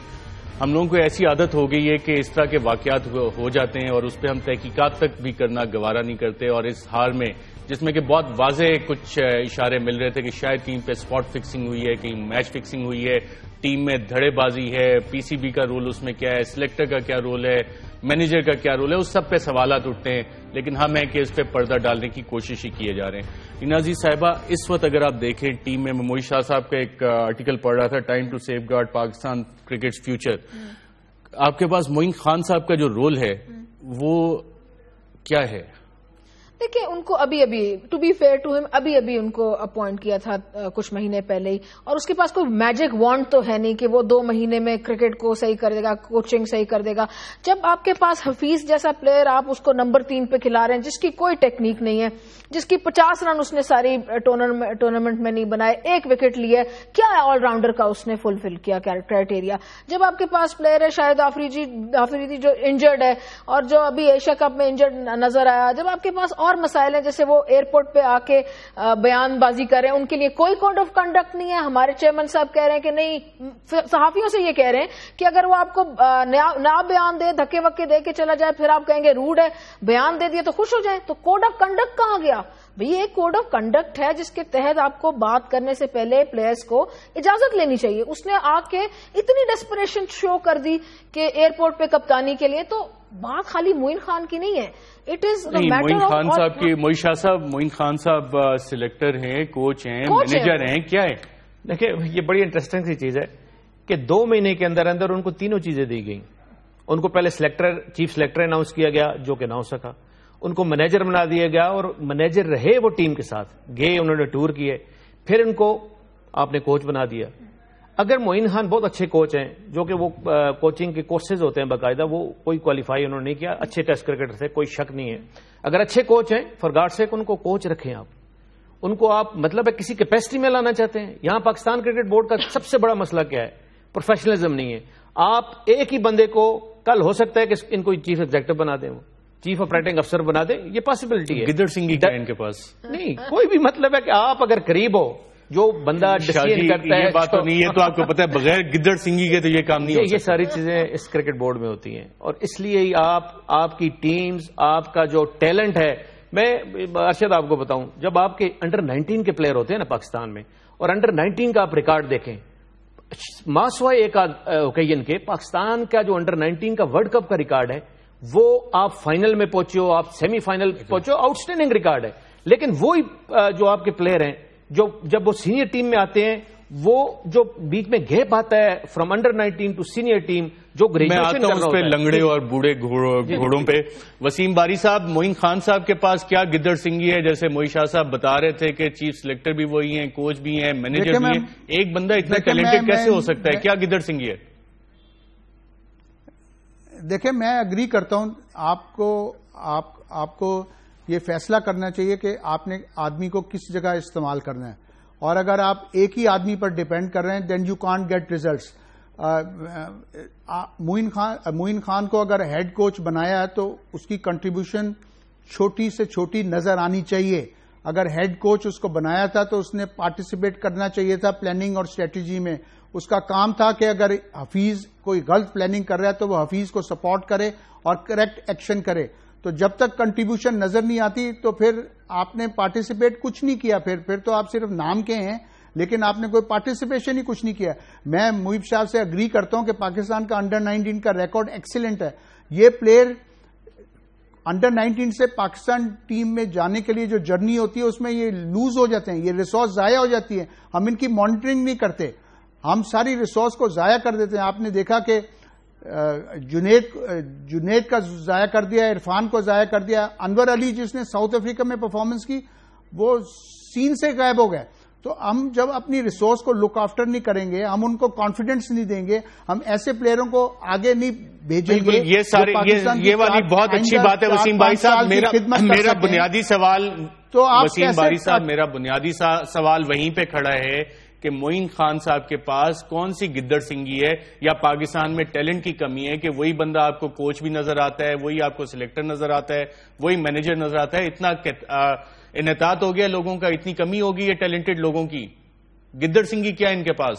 ہم لوگوں کو ایسی عادت ہو گئی ہے کہ اس طرح کے واقعات ہو جاتے ہیں اور اس پہ ہم تحقیقات تک بھی کرنا گوارا نہیں کرتے، اور اس ہار میں جس میں کہ بہت واضح کچھ اشارے مل رہے تھے کہ شاید کہیں پہ اسپاٹ فکسنگ ہوئی ہے، کہیں میچ فکسنگ ہوئی ہے، ٹیم میں دھڑے بازی ہے، PCB کا رول اس میں کیا ہے، سلیکٹر کا کیا رول ہے، مینیجر کا کیا رول ہے، اس سب پہ سوالات اٹھتے ہیں، لیکن ہم ہیں کہ اس پہ پردہ ڈالنے کی کوشش ہی کیے جا رہے ہیں۔ اینا جی صاحبہ، اس وقت اگر آپ دیکھیں ٹیم میں معین شاہ صاحب کا ایک آرٹیکل پڑھ رہا تھا، time to safeguard Pakistan cricket's future, آپ کے پاس معین خان صاحب کا جو رول ہے وہ کیا ہے؟ دیکھیں، ان کو ابھی ٹو بی فیئر ٹو ہم ابھی ان کو اپوائنٹ کیا تھا کچھ مہینے پہلے ہی، اور اس کے پاس کوئی میجک وانڈ تو ہے نہیں کہ وہ 2 مہینے میں کرکٹ کو صحیح کر دے گا، کوچنگ صحیح کر دے گا۔ جب آپ کے پاس حفیظ جیسا پلیئر، آپ اس کو نمبر 3 پہ کھلا رہے ہیں، جس کی کوئی ٹیکنیک نہیں ہے، جس کی 50 رن اس نے ساری ٹورنامنٹ میں نہیں بنائے، 1 وکٹ لیا، کیا ہے آل راؤنڈر کا اس نے فلفل کیا کرائٹیریا؟ جب آپ کے پاس پلیئر ہے شاہد آفریدی جو انجرڈ ہے اور جو ابھی ایشیا کپ میں انجرڈ نظر آیا، جب آپ کے پاس اور مسائل ہیں جیسے وہ ایئرپورٹ پہ آ کے بیان بازی کر رہے ہیں، ان کے لیے کوئی کوڈ آف کنڈکٹ نہیں ہے، ہمارے چیئرمین صاحب کہہ رہے ہیں کہ نہیں، صحافیوں سے یہ کہہ رہے ہیں کہ اگر وہ آپ کو نیا بیان دے، دھکے وکے دے کے چلا جائے، پھر آپ کہیں گے روڈ ہے، بیان دے دیا تو خوش ہو جائیں، تو کوڈ آف کنڈکٹ کہاں گیا؟ بھئی یہ ایک کوڈ آف کنڈکٹ ہے جس کے تحت آپ کو بات کرنے سے پہلے پلیئرز کو اجازت لینی چاہیے۔ اس نے آ کے اتنی ڈیسپریشن شو کر دی کہ ایئرپورٹ پہ کپتانی کے لیے، تو بات خالی معین خان کی نہیں ہے، اٹ از معین خان صاحب کی، معین شاہ صاحب، معین خان صاحب سلیکٹر ہیں، کوچ ہیں، مینیجر ہیں، کیا ہے؟ دیکھیں، یہ بڑی انٹرسٹنگ سی چیز ہے کہ 2 مہینے کے اندر ان کو تینوں چیزیں دی گئیں۔ ان کو پہلے چیف سلیکٹر اناؤنس کیا گیا جو کہ نہ ہو سکا، ان کو مینیجر بنا دیا گیا اور مینیجر رہے وہ ٹیم کے ساتھ، گئے انہوں نے ٹور کیے، پھر ان کو آپ نے کوچ بنا دیا۔ اگر معین خان بہت اچھے کوچ ہیں، جو کہ وہ کوچنگ کے کورسز ہوتے ہیں باقاعدہ، وہ کوئی کوالیفائی انہوں نے نہیں کیا، اچھے ٹیسٹ کرکٹر سے کوئی شک نہیں ہے، اگر اچھے کوچ ہیں فار گاڈ سیک ان کو کوچ رکھیں، آپ ان کو آپ مطلب ہے کسی کیپیسٹی میں لانا چاہتے ہیں۔ یہاں پاکستان کرکٹ بورڈ کا سب سے بڑا مسئلہ کیا ہے؟ پروفیشنلزم نہیں ہے۔ آپ ایک ہی بندے کو کل ہو سکتا ہے کہ ان کو چیف ایگزیکٹو بنا دیں، وہ چیف آپریٹنگ افسر بنا دیں، یہ پاسبلٹی ہے۔ گدڑ سنگھ کیا ان کے پاس نہیں، کوئی بھی مطلب ہے کہ آپ اگر قریب ہو، جو بندہ ڈسیژن کرتا ہے، یہ بات تو نہیں ہے، تو آپ کو پتہ ہے بغیر گدڑ سنگھی کے تو یہ کام نہیں ہوتا۔ یہ ساری چیزیں اس کرکٹ بورڈ میں ہوتی ہیں، اور اس لیے ہی آپ کی ٹیمز، آپ کا جو ٹیلنٹ ہے، میں ارشد آپ کو بتاؤں، جب آپ کے انڈر 19 کے پلیئر ہوتے ہیں نا پاکستان میں، اور انڈر 19 کا آپ ریکارڈ دیکھیں، ماسوائے ایک اوکیزن کے پاکستان کا جو انڈر 19 کا ورلڈ کپ کا ریکارڈ ہے، وہ آپ فائنل میں پہنچے ہو، آپ سیمی فائنل پہنچے ہو، آؤٹ اسٹینڈنگ ریکارڈ ہے۔ لیکن وہی جو آپ کے پلیئر ہیں، جب وہ سینئر ٹیم میں آتے ہیں، وہ جو بیچ میں گیپ آتا ہے from under 19 to senior team, جو گریجویشن میں آتا ہوں اس پہ لنگڑے اور بوڑھے گھوڑوں پہ۔ وسیم باری صاحب، معین خان صاحب کے پاس کیا گدڑ سنگھی ہے؟ جیسے معین شاہ صاحب بتا رہے تھے کہ چیف سلیکٹر بھی وہی ہیں، کوچ بھی ہیں، مینیجر بھی ہیں، ایک بندہ اتنا ٹیلنٹڈ کیسے ہو سکتا ہے؟ کیا گدڑ سنگھی ہے؟ دیکھیں، میں اگری کرتا ہوں، آپ کو یہ فیصلہ کرنا چاہیے کہ آپ نے آدمی کو کس جگہ استعمال کرنا ہے، اور اگر آپ ایک ہی آدمی پر ڈیپینڈ کر رہے ہیں then you can't get results. Moin Khan کو اگر ہیڈ کوچ بنایا ہے تو اس کی کنٹریبیوشن چھوٹی سے چھوٹی نظر آنی چاہیے۔ اگر ہیڈ کوچ اس کو بنایا تھا تو اس نے پارٹیسپیٹ کرنا چاہیے تھا پلاننگ اور اسٹریٹجی میں۔ اس کا کام تھا کہ اگر حفیظ کوئی غلط پلاننگ کر رہا ہے تو وہ حفیظ کو سپورٹ کرے اور کریکٹ ایکشن کرے۔ تو جب تک کنٹریبیوشن نظر نہیں آتی تو پھر آپ نے پارٹیسپیٹ کچھ نہیں کیا، پھر تو آپ صرف نام کے ہیں لیکن آپ نے کوئی پارٹیسپیشن ہی کچھ نہیں کیا۔ میں محیب صاحب سے اگری کرتا ہوں کہ پاکستان کا انڈر 19 کا ریکارڈ ایکسیلنٹ ہے۔ یہ پلیئر انڈر 19 سے پاکستان ٹیم میں جانے کے لیے جو جرنی ہوتی ہے اس میں یہ لوز ہو جاتے ہیں، یہ ریسورس ضائع ہو جاتی ہے، ہم ان کی مانیٹرنگ نہیں کرتے۔ ہم ساری ریسورس کو ضائع کر دیتے ہیں. آپ نے دیکھا کہ جنید کا ضائع کر دیا, عرفان کو ضائع کر دیا, انور علی جس نے ساؤتھ افریقہ میں پرفارمنس کی وہ سین سے غائب ہو گئے. تو ہم جب اپنی ریسورس کو لک آفٹر نہیں کریں گے, ہم ان کو کانفیڈنس نہیں دیں گے, ہم ایسے پلیئروں کو آگے نہیں بھیجیں گے. یہ والی بہت اچھی بات ہے وسیم باری صاحب. میرا بنیادی سوال تو وسیم باری صاحب, میرا بنیادی سوال وہیں پہ کھڑا ہے کہ معین خان صاحب کے پاس کون سی گدڑ سنگھی ہے, یا پاکستان میں ٹیلنٹ کی کمی ہے کہ وہی بندہ آپ کو کوچ بھی نظر آتا ہے, وہی آپ کو سلیکٹر نظر آتا ہے, وہی مینیجر نظر آتا ہے. اتنا انحطاط ہو گیا لوگوں کا, اتنی کمی ہوگی یہ ٹیلنٹڈ لوگوں کی. گدڑ سنگھی کیا ان کے پاس؟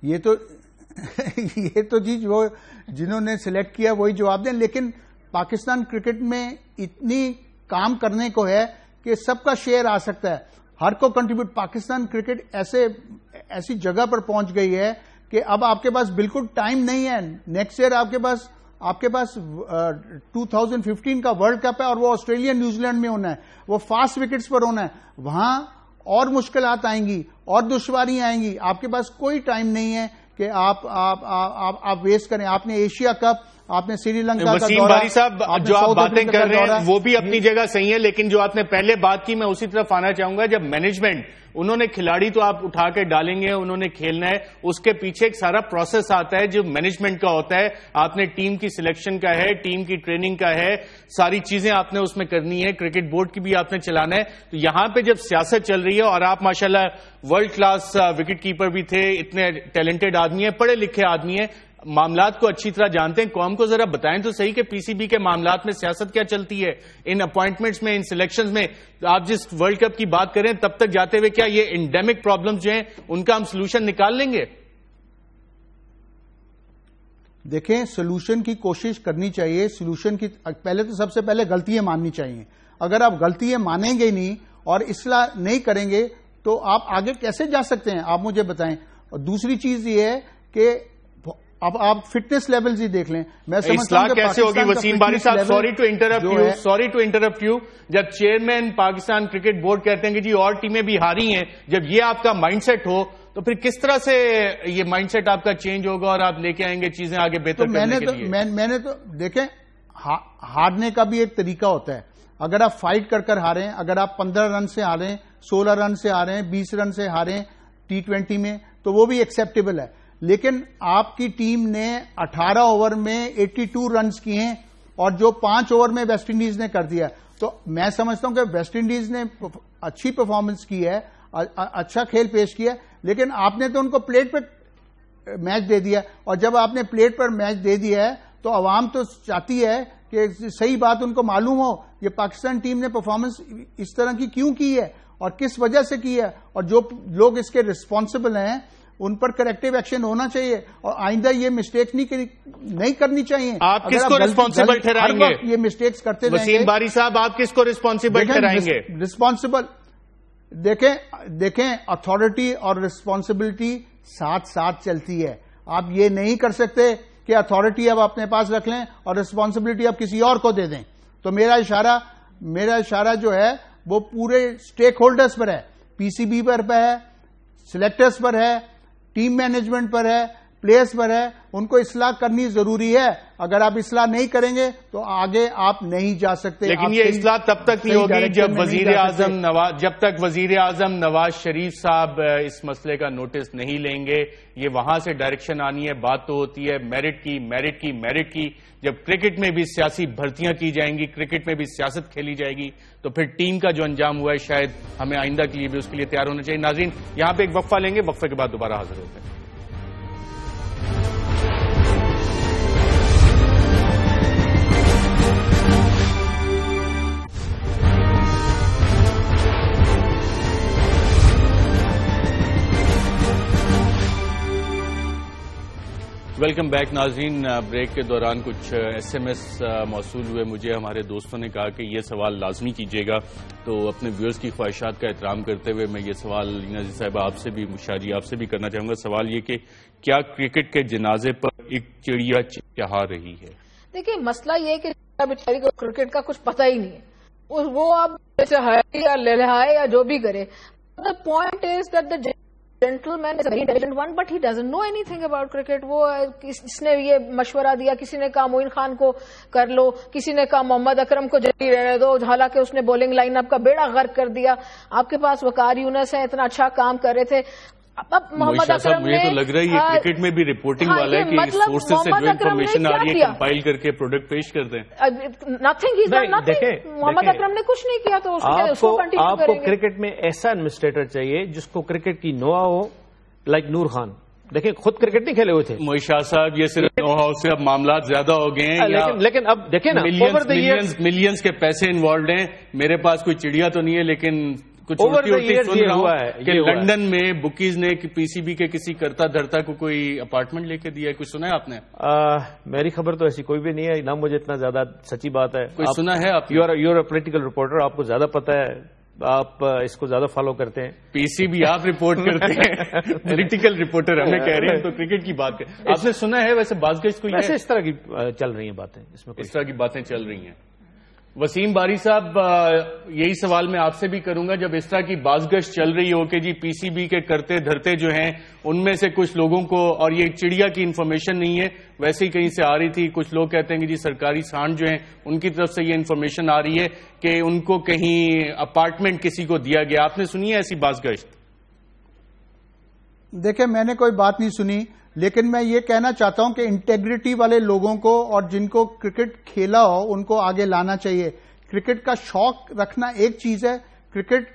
یہ تو جی وہ جنہوں نے سلیکٹ کیا وہی جواب دیں. لیکن پاکستان کرکٹ میں اتنی کام کرنے کو ہے کہ سب کا شیئر آ سکتا ہے, ہر کو کنٹریبیوٹ. پاکستان کرکٹ ایسی جگہ پر پہنچ گئی ہے کہ اب آپ کے پاس بالکل ٹائم نہیں ہے. نیکسٹ ایئر آپ کے پاس 2015 کا ورلڈ کپ ہے اور وہ آسٹریلیا نیوزی لینڈ میں ہونا ہے, وہ فاسٹ وکٹس پر ہونا ہے. وہاں اور مشکلات آئیں گی اور دشواریاں آئیں گی. آپ کے پاس کوئی ٹائم نہیں ہے کہ آپ ویسٹ کریں. آپ نے ایشیا کپ, آپ نے سری لنکا کا وسیم باری صاحب جو آپ باتیں کر رہے ہیں وہ بھی اپنی جگہ صحیح ہے, لیکن جو آپ نے پہلے بات کی میں اسی طرف آنا چاہوں گا. جب مینجمنٹ, انہوں نے کھلاڑی تو آپ اٹھا کے ڈالیں گے, انہوں نے کھیلنا ہے, اس کے پیچھے ایک سارا پروسیس آتا ہے جو مینجمنٹ کا ہوتا ہے. آپ نے ٹیم کی سلیکشن کا ہے, ٹیم کی ٹریننگ کا ہے, ساری چیزیں آپ نے اس میں کرنی ہے, کرکٹ بورڈ کی بھی آپ نے چلانا ہے. تو یہاں پہ جب سیاست چل رہی ہے, اور آپ ماشاءاللہ ورلڈ کلاس وکٹ کیپر بھی تھے, اتنے ٹیلنٹڈ آدمی ہیں, پڑھے لکھے آدمی ہیں, معاملات کو اچھی طرح جانتے ہیں, قوم کو ذرا بتائیں تو صحیح کہ پی سی بی کے معاملات میں سیاست کیا چلتی ہے, ان اپوائنٹمنٹس میں, ان سلیکشنز میں. آپ جس ورلڈ کپ کی بات کریں تب تک جاتے ہوئے کیا یہ انڈیمک پرابلمز جو ہیں ان کا ہم سولوشن نکال لیں گے؟ دیکھیں, سولوشن کی کوشش کرنی چاہیے. سولوشن کی پہلے تو سب سے پہلے غلطیاں ماننی چاہیے. اگر آپ غلطیاں مانیں گے نہیں اور اصلاح نہیں کریں گے تو آپ آگے کیسے جا سکتے ہیں, آپ مجھے بتائیں. اور دوسری چیز یہ ہے کہ اب آپ فٹنس لیولز ہی دیکھ لیں. میں سمجھتا ہوں کہ کیسے ہوگی وسیم باری صاحب, سوری ٹو انٹرپٹ یو, جب چیئرمین پاکستان کرکٹ بورڈ کہتے ہیں کہ جی اور ٹیمیں بھی ہاری ہیں, جب یہ آپ کا مائنڈ سیٹ ہو تو پھر کس طرح سے یہ مائنڈ سیٹ آپ کا چینج ہوگا اور آپ لے کے آئیں گے چیزیں آگے بہتر کرنے کے لیے؟ میں نے تو دیکھیں, ہارنے کا بھی ایک طریقہ ہوتا ہے. اگر آپ فائٹ کر ہاریں, اگر آپ 15 رن سے ہاریں, 16 رن سے ہاریں, 20 رن سے ہاریں T20 میں, تو وہ بھی ایکسیپٹیبل ہے. لیکن آپ کی ٹیم نے 18 اوور میں 82 رنز کیے ہیں اور جو 5 اوور میں ویسٹ انڈیز نے کر دیا. تو میں سمجھتا ہوں کہ ویسٹ انڈیز نے اچھی پرفارمنس کی ہے, اچھا کھیل پیش کیا, لیکن آپ نے تو ان کو پلیٹ پہ میچ دے دیا. اور جب آپ نے پلیٹ پر میچ دے دیا ہے تو عوام تو چاہتی ہے کہ صحیح بات ان کو معلوم ہو یہ پاکستان ٹیم نے پرفارمنس اس طرح کی کیوں کی ہے اور کس وجہ سے کی ہے, اور جو لوگ اس کے ریسپانسبل ہیں ان پر کریکٹیو ایکشن ہونا چاہیے اور آئندہ یہ مسٹیکس نہیں کرنی چاہیے. آپ کس کو ریسپانسبل ٹھہرائیں گے؟ یہ مسٹیکس کرتے رہیں گے. وسیم باری صاحب, آپ کس کو ریسپانسبل ٹھہرائیں گے؟ ریسپانسبل دیکھیں اتھارٹی اور ریسپانسبلٹی ساتھ ساتھ چلتی ہے. آپ یہ نہیں کر سکتے کہ اتھارٹی اب اپنے پاس رکھ لیں اور ریسپانسبلٹی اب کسی اور کو دے دیں. تو میرا اشارہ جو ہے وہ پورے اسٹیک ہولڈرز پر ہے, پی سی بی پر ہے, سلیکٹرز پر ہے, ٹیم مینجمنٹ پر ہے, پلیئرز پر ہے. ان کو اصلاح کرنی ضروری ہے. اگر آپ اصلاح نہیں کریں گے تو آگے آپ نہیں جا سکتے. لیکن یہ اصلاح تب تک نہیں ہوگی جب تک وزیر اعظم نواز شریف صاحب اس مسئلے کا نوٹس نہیں لیں گے. یہ وہاں سے ڈائریکشن آنی ہے. بات تو ہوتی ہے میرٹ کی. جب کرکٹ میں بھی سیاسی بھرتیاں کی جائیں گی, کرکٹ میں بھی سیاست کھیلی جائے گی, تو پھر ٹیم کا جو انجام ہوا ہے شاید ہمیں آئندہ کے لیے بھی اس کے لیے تیار ہونا چاہیے. ناظرین, یہاں پہ ایک وقفہ لیں گے, وقفے کے بعد دوبارہ حاضر ہوتے ہیں. ویلکم بیک ناظرین. بریک کے دوران کچھ ایس ایم ایس موصول ہوئے مجھے. ہمارے دوستوں نے کہا کہ یہ سوال لازمی کیجیے گا, تو اپنے ویورز کی خواہشات کا احترام کرتے ہوئے میں یہ سوال لینا جی صاحب آپ سے بھی, مشاجی آپ سے بھی کرنا چاہوں گا. سوال یہ کہ کیا کرکٹ کے جنازے پر ایک چڑیا چہا رہی ہے؟ دیکھیے, مسئلہ یہ کہ بیچاری کو کرکٹ کا کچھ پتہ ہی نہیں ہے, وہ آپ چاہے یا لہائے یا جو بھی کرے. The point is that the gentleman, is a very intelligent one, but he doesn't know anything about cricket. وہ اس نے یہ مشورہ دیا, کسی نے کہا معین خان کو کر لو, کسی نے کہا محمد اکرم کو جاری رہنے دو, حالانکہ اس نے بولنگ لائن اپ کا بیڑا غرق کر دیا. آپ کے پاس وقار یونس ہے, اتنا اچھا کام کر رہے تھے. اب محمد اکرم نے, مجھے تو لگ رہا ہے یہ کرکٹ میں بھی رپورٹنگ والا ہے کہ سورسز سے جو انفارمیشن آ رہی ہے کمپائل کر کے پروڈکٹ پیش کر دیں. محمد اکرم نے کچھ نہیں کیا, تو آپ کو کرکٹ میں ایسا ایڈمنسٹریٹر چاہیے جس کو کرکٹ کی نوحہ ہو, لائک نور خان. دیکھیں خود کرکٹ نہیں کھیلے ہوئے تھے معین شاہ صاحب, یہ صرف نوحہ سے اب معاملات زیادہ ہو گئے ہیں, لیکن اب دیکھیں نا ملینز کے پیسے انوالوڈ ہیں. میرے پاس کوئی چڑیا تو نہیں ہے, لیکن کچھ سن رہا ہوں کہ لندن میں بکیز نے پی سی بی کے کسی کرتا دھرتا کو کوئی اپارٹمنٹ لے کے دیا ہے. کچھ سنا ہے آپ نے؟ میری خبر تو ایسی کوئی بھی نہیں ہے, نہ مجھے اتنا زیادہ سچی بات ہے. کوئی سنا ہے آپ؟ You are a political reporter, آپ کو زیادہ پتا ہے, آپ اس کو زیادہ فالو کرتے ہیں. پی سی بی آپ رپورٹ کرتے ہیں, پولیٹیکل رپورٹر ہمیں کہہ رہے ہیں, تو کرکٹ کی بات کریں. آپ نے سنا ہے ویسے بازگشت کوئی؟ ویسے اس طرح کی چل رہی ہیں باتیں, اس طرح کی باتیں چل رہی ہیں. وسیم باری صاحب, یہی سوال میں آپ سے بھی کروں گا, جب اس طرح کی بازگشت چل رہی ہو کہ جی پی سی بی کے کرتے دھرتے جو ہیں ان میں سے کچھ لوگوں کو, اور یہ چڑیا کی انفارمیشن نہیں ہے, ویسے ہی کہیں سے آ رہی تھی, کچھ لوگ کہتے ہیں کہ جی سرکاری سانڈ جو ہیں ان کی طرف سے یہ انفارمیشن آ رہی ہے کہ ان کو کہیں اپارٹمنٹ کسی کو دیا گیا. آپ نے سنی ہے ایسی بازگشت؟ دیکھیں میں نے کوئی بات نہیں سنی, لیکن میں یہ کہنا چاہتا ہوں کہ انٹیگریٹی والے لوگوں کو اور جن کو کرکٹ کھیلا ہو ان کو آگے لانا چاہیے. کرکٹ کا شوق رکھنا ایک چیز ہے, کرکٹ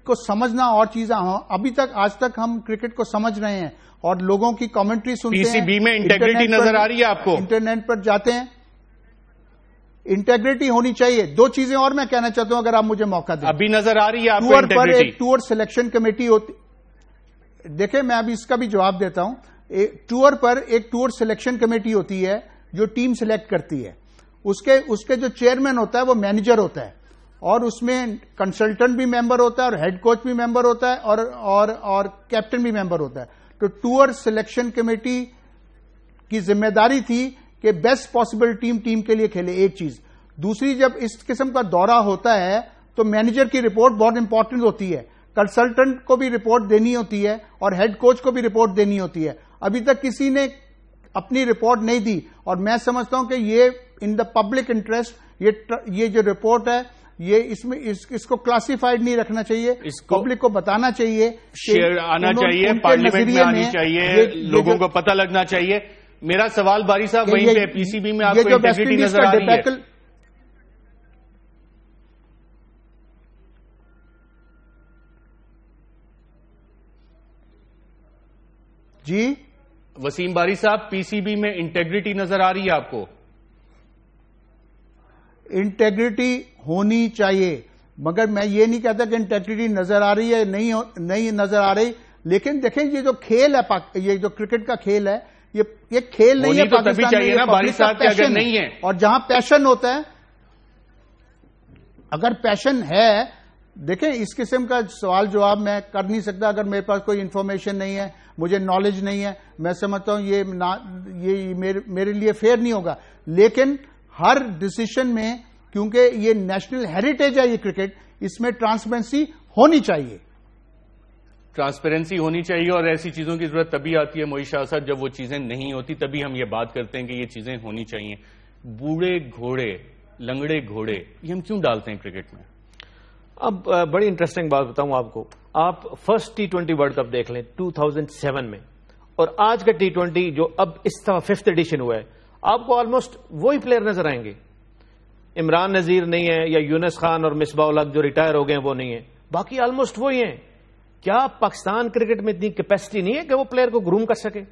کو سمجھنا اور چیز ہے. ابھی تک آج تک ہم کرکٹ کو سمجھ رہے ہیں اور لوگوں کی کامنٹری سنتے ہیں. پی سی بی میں انٹیگریٹی نظر آ رہی ہے آپ کو؟ انٹرنیٹ پر جاتے ہیں, انٹیگریٹی ہونی چاہیے. دو چیزیں اور میں کہنا چاہتا ہوں اگر آپ مجھے موقع دیں. ابھی نظر آ رہی ہے آپ کو ٹور پر ایک ٹور سلیکشن کمیٹی ہوتی, دیکھیں میں ابھی اس کا بھی جواب دیتا ہوں. ٹور پر ایک ٹور سلیکشن کمیٹی ہوتی ہے جو ٹیم سلیکٹ کرتی ہے. اس کے جو چیئرمین ہوتا ہے وہ مینیجر ہوتا ہے, اور اس میں کنسلٹنٹ بھی ممبر ہوتا ہے اور ہیڈ کوچ بھی ممبر ہوتا ہے اور کیپٹن بھی ممبر ہوتا ہے. تو ٹور سلیکشن کمیٹی کی ذمہ داری تھی کہ بیسٹ پاسبل ٹیم کے لیے کھیلے, ایک چیز. دوسری, جب اس قسم کا دورہ ہوتا ہے تو مینیجر کی رپورٹ بہت امپورٹنٹ ہوتی ہے, کنسلٹنٹ کو بھی رپورٹ دینی ہوتی ہے اور ہیڈ کوچ کو بھی رپورٹ دینی ہوتی ہے. ابھی تک کسی نے اپنی رپورٹ نہیں دی, اور میں سمجھتا ہوں کہ یہ ان دا پبلک انٹرسٹ, یہ جو رپورٹ ہے یہ اس کو کلاسیفائڈ نہیں رکھنا چاہیے, پبلک کو بتانا چاہیے, شیئر آنا چاہیے, پارلیمنٹ میں آنی چاہیے, لوگوں کو پتہ لگنا چاہیے. میرا سوال باری صاحب وہیں پہ, پی سی بی میں آپ کو انٹیگریٹی نظر آ رہی ہے؟ جی وسیم باری صاحب, پی سی بی میں انٹیگریٹی نظر آ رہی ہے آپ کو؟ انٹیگریٹی ہونی چاہیے, مگر میں یہ نہیں کہتا کہ انٹیگریٹی نظر آ رہی ہے, نہیں نظر آ رہی. لیکن دیکھیں یہ جو کھیل ہے, یہ جو کرکٹ کا کھیل ہے, یہ کھیل نہیں ہے پاکستان میں, یہ باری صاحب کے اگر نہیں ہے, اور جہاں پیشن ہوتا ہے, اگر پیشن ہے, دیکھیں اس قسم کا سوال جواب میں کر نہیں سکتا اگر میرے پاس کوئی انفارمیشن نہیں ہے, مجھے نالج نہیں ہے. میں سمجھتا ہوں یہ میرے لیے فیئر نہیں ہوگا. لیکن ہر ڈسیشن میں, کیونکہ یہ نیشنل ہیریٹیج ہے یہ کرکٹ, اس میں ٹرانسپیرنسی ہونی چاہیے. ٹرانسپیرنسی ہونی چاہیے, اور ایسی چیزوں کی ضرورت تبھی آتی ہے معین شاہ صاحب جب وہ چیزیں نہیں ہوتی, تبھی ہم یہ بات کرتے ہیں کہ یہ چیزیں ہونی چاہیے. بوڑھے گھوڑے, لنگڑے گھوڑے, یہ ہم کیوں ڈالتے ہیں کرکٹ میں؟ اب بڑی انٹرسٹنگ بات بتاؤں آپ کو. آپ فرسٹ T20 ورلڈ کپ دیکھ لیں 2007 میں, اور آج کا T20 جو اب اس طرح 5th ایڈیشن ہوا ہے, آپ کو آلموسٹ وہی پلیئر نظر آئیں گے. عمران نذیر نہیں ہے, یا یونس خان اور مصباح الحق جو ریٹائر ہو گئے ہیں وہ نہیں ہے, باقی آلموسٹ وہی ہیں. کیا پاکستان کرکٹ میں اتنی کیپیسٹی نہیں ہے کہ وہ پلیئر کو گروم کر سکے؟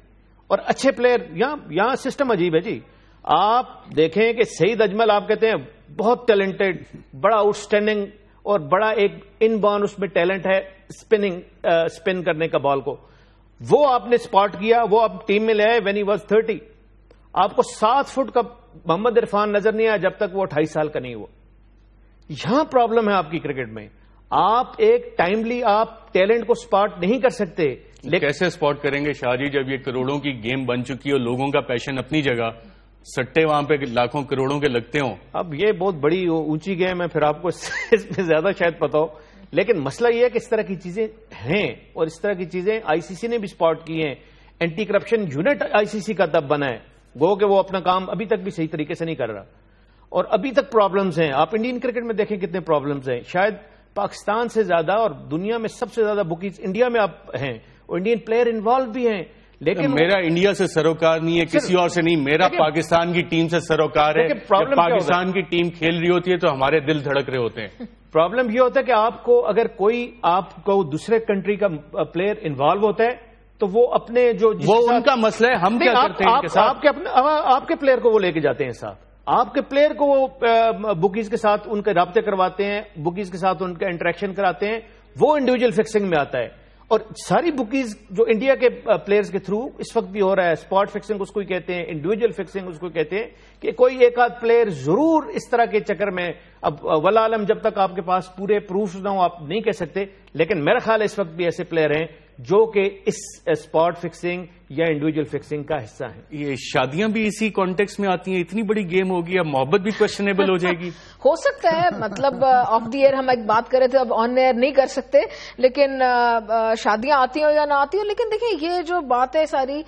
اور اچھے پلیئر, یہاں سسٹم عجیب ہے جی. آپ دیکھیں کہ سعید اجمل آپ کہتے ہیں بہت ٹیلنٹڈ, بڑا آؤٹ اسٹینڈنگ, اور بڑا ایک ان بارن اس میں ٹیلنٹ ہے اسپن کرنے کا بال کو, وہ آپ نے اسپاٹ کیا, وہ آپ ٹیم میں لے آئے وین ہی واز 30. آپ کو 7 فٹ کا محمد عرفان نظر نہیں آیا جب تک وہ 28 سال کا نہیں ہوا. یہاں پرابلم ہے آپ کی کرکٹ میں. آپ ایک ٹائملی آپ ٹیلنٹ کو اسپاٹ نہیں کر سکتے. کیسے اسپاٹ کریں گے شاہ جی جب یہ کروڑوں کی گیم بن چکی ہے, لوگوں کا پیشن اپنی جگہ, سٹے وہاں پہ لاکھوں کروڑوں کے لگتے ہوں؟ اب یہ بہت بڑی اونچی گیم ہے, پھر آپ کو اس میں زیادہ شاید پتا ہو. لیکن مسئلہ یہ ہے کہ اس طرح کی چیزیں ہیں اور اس طرح کی چیزیں آئی سی سی نے بھی سپاٹ کی ہیں. اینٹی کرپشن یونٹ آئی سی سی کا تب بنا ہے, گو کہ وہ اپنا کام ابھی تک بھی صحیح طریقے سے نہیں کر رہا اور ابھی تک پرابلمز ہیں. آپ انڈین کرکٹ میں دیکھیں کتنے پرابلمز ہیں, شاید پاکستان سے زیادہ اور دنیا میں سب سے زیادہ بکیز انڈیا میں آپ ہیں اور انڈین پلیئر انوالو بھی ہیں. لیکن میرا انڈیا سے سروکار نہیں ہے, کسی اور سے نہیں, میرا پاکستان کی ٹیم سے سروکار ہے. جب پاکستان کی ٹیم کھیل رہی ہوتی ہے تو ہمارے دل دھڑک رہے ہوتے ہیں. پرابلم یہ ہوتا ہے کہ آپ کو اگر کوئی آپ کو دوسرے کنٹری کا پلیئر انوالو ہوتا ہے تو وہ اپنے جو وہ ان کا مسئلہ ہے, ہم کیا کرتے ہیں آپ کے پلیئر کو وہ لے کے جاتے ہیں ساتھ, آپ کے پلیئر کو وہ بکیز کے ساتھ ان کے رابطے کرواتے ہیں, بکیز کے ساتھ ان کا انٹریکشن کراتے ہیں, وہ انڈیویجل فکسنگ میں آتا ہے. اور ساری بکیز جو انڈیا کے پلیئرز کے تھرو اس وقت بھی ہو رہا ہے, اسپاٹ فکسنگ اس کو کہتے ہیں, انڈیویجل فکسنگ اس کو کہتے ہیں, کہ کوئی ایک آدھ پلیئر ضرور اس طرح کے چکر میں, اب والعالم جب تک آپ کے پاس پورے پروف نہ ہو آپ نہیں کہہ سکتے, لیکن میرا خیال ہے اس وقت بھی ایسے پلیئر ہیں جو کہ اس اسپاٹ فکسنگ یا انڈیویجل فکسنگ کا حصہ ہیں. یہ شادیاں بھی اسی کانٹیکس میں آتی ہیں, اتنی بڑی گیم ہوگی, اب محبت بھی کوشچنیبل ہو جائے گی. ہو سکتا ہے, مطلب آف دی ایئر ہم ایک بات کر رہے تھے, اب آن ایئر نہیں کر سکتے, لیکن شادیاں آتی ہوں یا نہ آتی ہوں, لیکن دیکھیں یہ جو بات ہے ساری,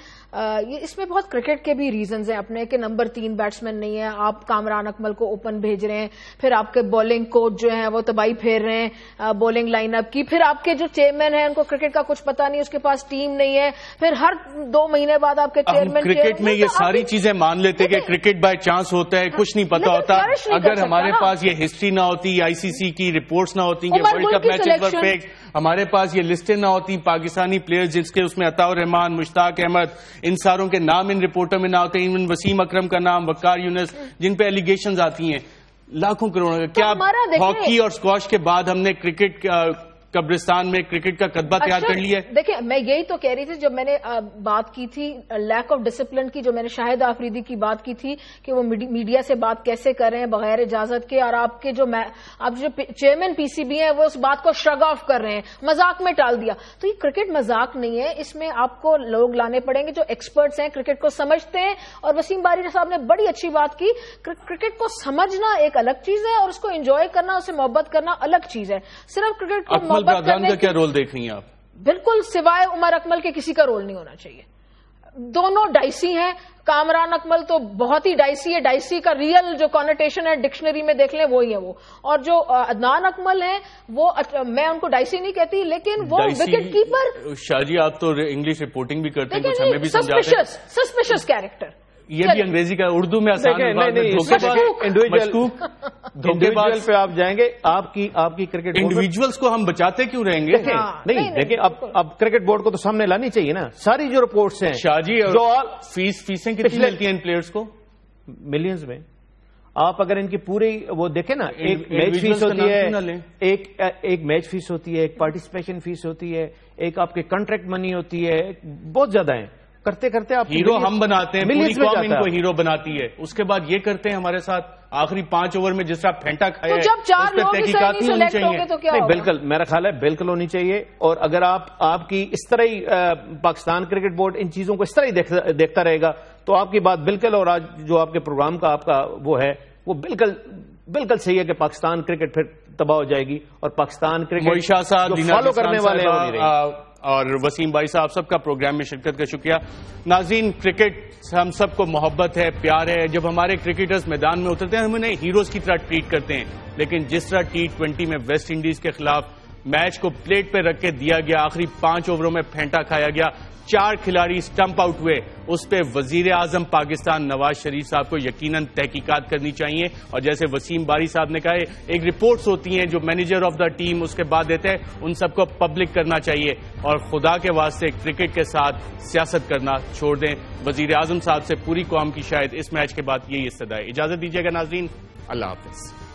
یہ اس میں بہت کرکٹ کے بھی ریزنز ہیں اپنے, کہ نمبر 3 بیٹسمین نہیں ہے, آپ کامران اکمل کو اوپن بھیج رہے ہیں, پھر آپ کے بولنگ کوچ جو ہیں وہ تباہی پھیر رہے ہیں بولنگ لائن اپ کی, پھر آپ کے جو چیئرمین ہیں ان کو کرکٹ کا کچھ پتا نہیں, اس کے پاس ٹیم نہیں ہے, پھر ہر 2 مہینے بعد آپ کے چیئرمین. کرکٹ میں یہ ساری چیزیں مان لیتے کہ کرکٹ بائی چانس ہوتا ہے, کچھ نہیں پتا ہوتا. اگر ہمارے پاس یہ ہسٹری نہ ہوتی, آئی سی سی کی رپورٹس نہ ہوتی کہ ورلڈ کپ میچز ور فیک, ہمارے پاس یہ لسٹیں نہ ہوتی پاکستانی پلیئرز جس کے اس میں عطاء الرحمان, مشتاق احمد, ان ساروں کے نام ان رپورٹوں میں نہ ہوتے, ایون وسیم اکرم کا نام, وقار یونس, جن پہ ایلیگیشنز آتی ہیں لاکھوں کروڑوں کا. کیا ہاکی اور اسکواش کے بعد ہم نے کرکٹ قبرستان میں کرکٹ کا قدبہ تیار کر لیا ہے؟ دیکھیں میں یہی تو کہہ رہی تھی جب میں نے بات کی تھی لیک آف ڈسپلن کی, جو میں نے شاہد آفریدی کی بات کی تھی کہ وہ میڈیا سے بات کیسے کر رہے ہیں بغیر اجازت کے, اور آپ کے جو چیئرمین پی سی بی ہیں وہ اس بات کو شرگ آف کر رہے ہیں, مذاق میں ٹال دیا. تو یہ کرکٹ مذاق نہیں ہے, اس میں آپ کو لوگ لانے پڑیں گے جو ایکسپرٹس ہیں, کرکٹ کو سمجھتے ہیں. اور وسیم باری صاحب نے بڑی اچھی بات کی, کرکٹ کو سمجھنا ایک الگ چیز ہے اور اس کو انجوائے کرنا, اسے محبت کرنا الگ چیز ہے. صرف کرکٹ کو کا کیا رول دیکھ رہی ہیں آپ؟ بالکل سوائے عمر اکمل کے کسی کا رول نہیں ہونا چاہیے. دونوں ڈائسی ہیں. کامران اکمل تو بہت ہی ڈائسی ہے, ڈائسی کا ریئل جو کانوٹیشن ہے ڈکشنری میں دیکھ لیں وہی ہے وہ. اور جو عدنان اکمل ہیں وہ, میں ان کو ڈائسی نہیں کہتی لیکن وہ وکٹ کیپر. شاہ جی آپ تو انگلش رپورٹنگ بھی کرتے ہیں, کچھ ہمیں بھی سمجھاتے ہیں. سسپیشس کیریکٹر, یہ بھی انگریزی کا, اردو میں آسان انڈیویجول پہ آپ جائیں گے, آپ کی کرکٹ انڈیویجولس کو ہم بچاتے کیوں رہیں گے؟ نہیں دیکھیں, اب کرکٹ بورڈ کو تو سامنے لانی چاہیے نا ساری جو رپورٹس ہیں. شاہ جی فیسیں کتنی ملتی ہیں ان پلیئرز کو؟ ملینز میں. آپ اگر ان کی پوری وہ دیکھیں نا, ایک میچ فیس ہوتی ہے, ایک میچ فیس ہوتی ہے, ایک پارٹیسپیشن فیس ہوتی ہے, ایک آپ کے کانٹریکٹ منی ہوتی ہے, بہت زیادہ ہیں. کرتے کرتے آپ ہیرو ہم بناتے ہیں, پوری قوم ان کو ہیرو بناتی ہے, اس کے بعد یہ کرتے ہیں ہمارے ساتھ آخری 5 اوور میں جس طرح پھینٹا کھایا ہے, جب 4 لوگ تحقیقات نہیں ہونی چاہیے. بالکل میرا خیال ہے بالکل ہونی چاہیے. اور اگر آپ کی اس طرح ہی پاکستان کرکٹ بورڈ ان چیزوں کو اس طرح ہی دیکھتا رہے گا تو آپ کی بات بالکل, اور آج جو آپ کے پروگرام کا آپ کا وہ ہے وہ بالکل صحیح ہے کہ پاکستان کرکٹ پھر تباہ ہو جائے گی, اور پاکستان کرکٹ فالو کرنے والے اور وسیم بھائی صاحب سب کا پروگرام میں شرکت کا شکریہ. ناظرین, کرکٹ ہم سب کو محبت ہے, پیار ہے. جب ہمارے کرکٹرز میدان میں اترتے ہیں ہم انہیں ہیروز کی طرح ٹریٹ کرتے ہیں, لیکن جس طرح T20 میں ویسٹ انڈیز کے خلاف میچ کو پلیٹ پہ رکھ کے دیا گیا, آخری 5 اووروں میں پھینٹا کھایا گیا, 4 کھلاڑی سٹمپ آؤٹ ہوئے, اس پہ وزیر اعظم پاکستان نواز شریف صاحب کو یقیناً تحقیقات کرنی چاہیے. اور جیسے وسیم باری صاحب نے کہا, ایک رپورٹس ہوتی ہیں جو مینیجر آف دا ٹیم اس کے بعد دیتے ہیں, ان سب کو پبلک کرنا چاہیے. اور خدا کے واسطے کرکٹ کے ساتھ سیاست کرنا چھوڑ دیں. وزیر اعظم صاحب سے پوری قوم کی شاید اس میچ کے بعد یہی استدعا ہے. اجازت دیجیے گا ناظرین, اللہ حافظ.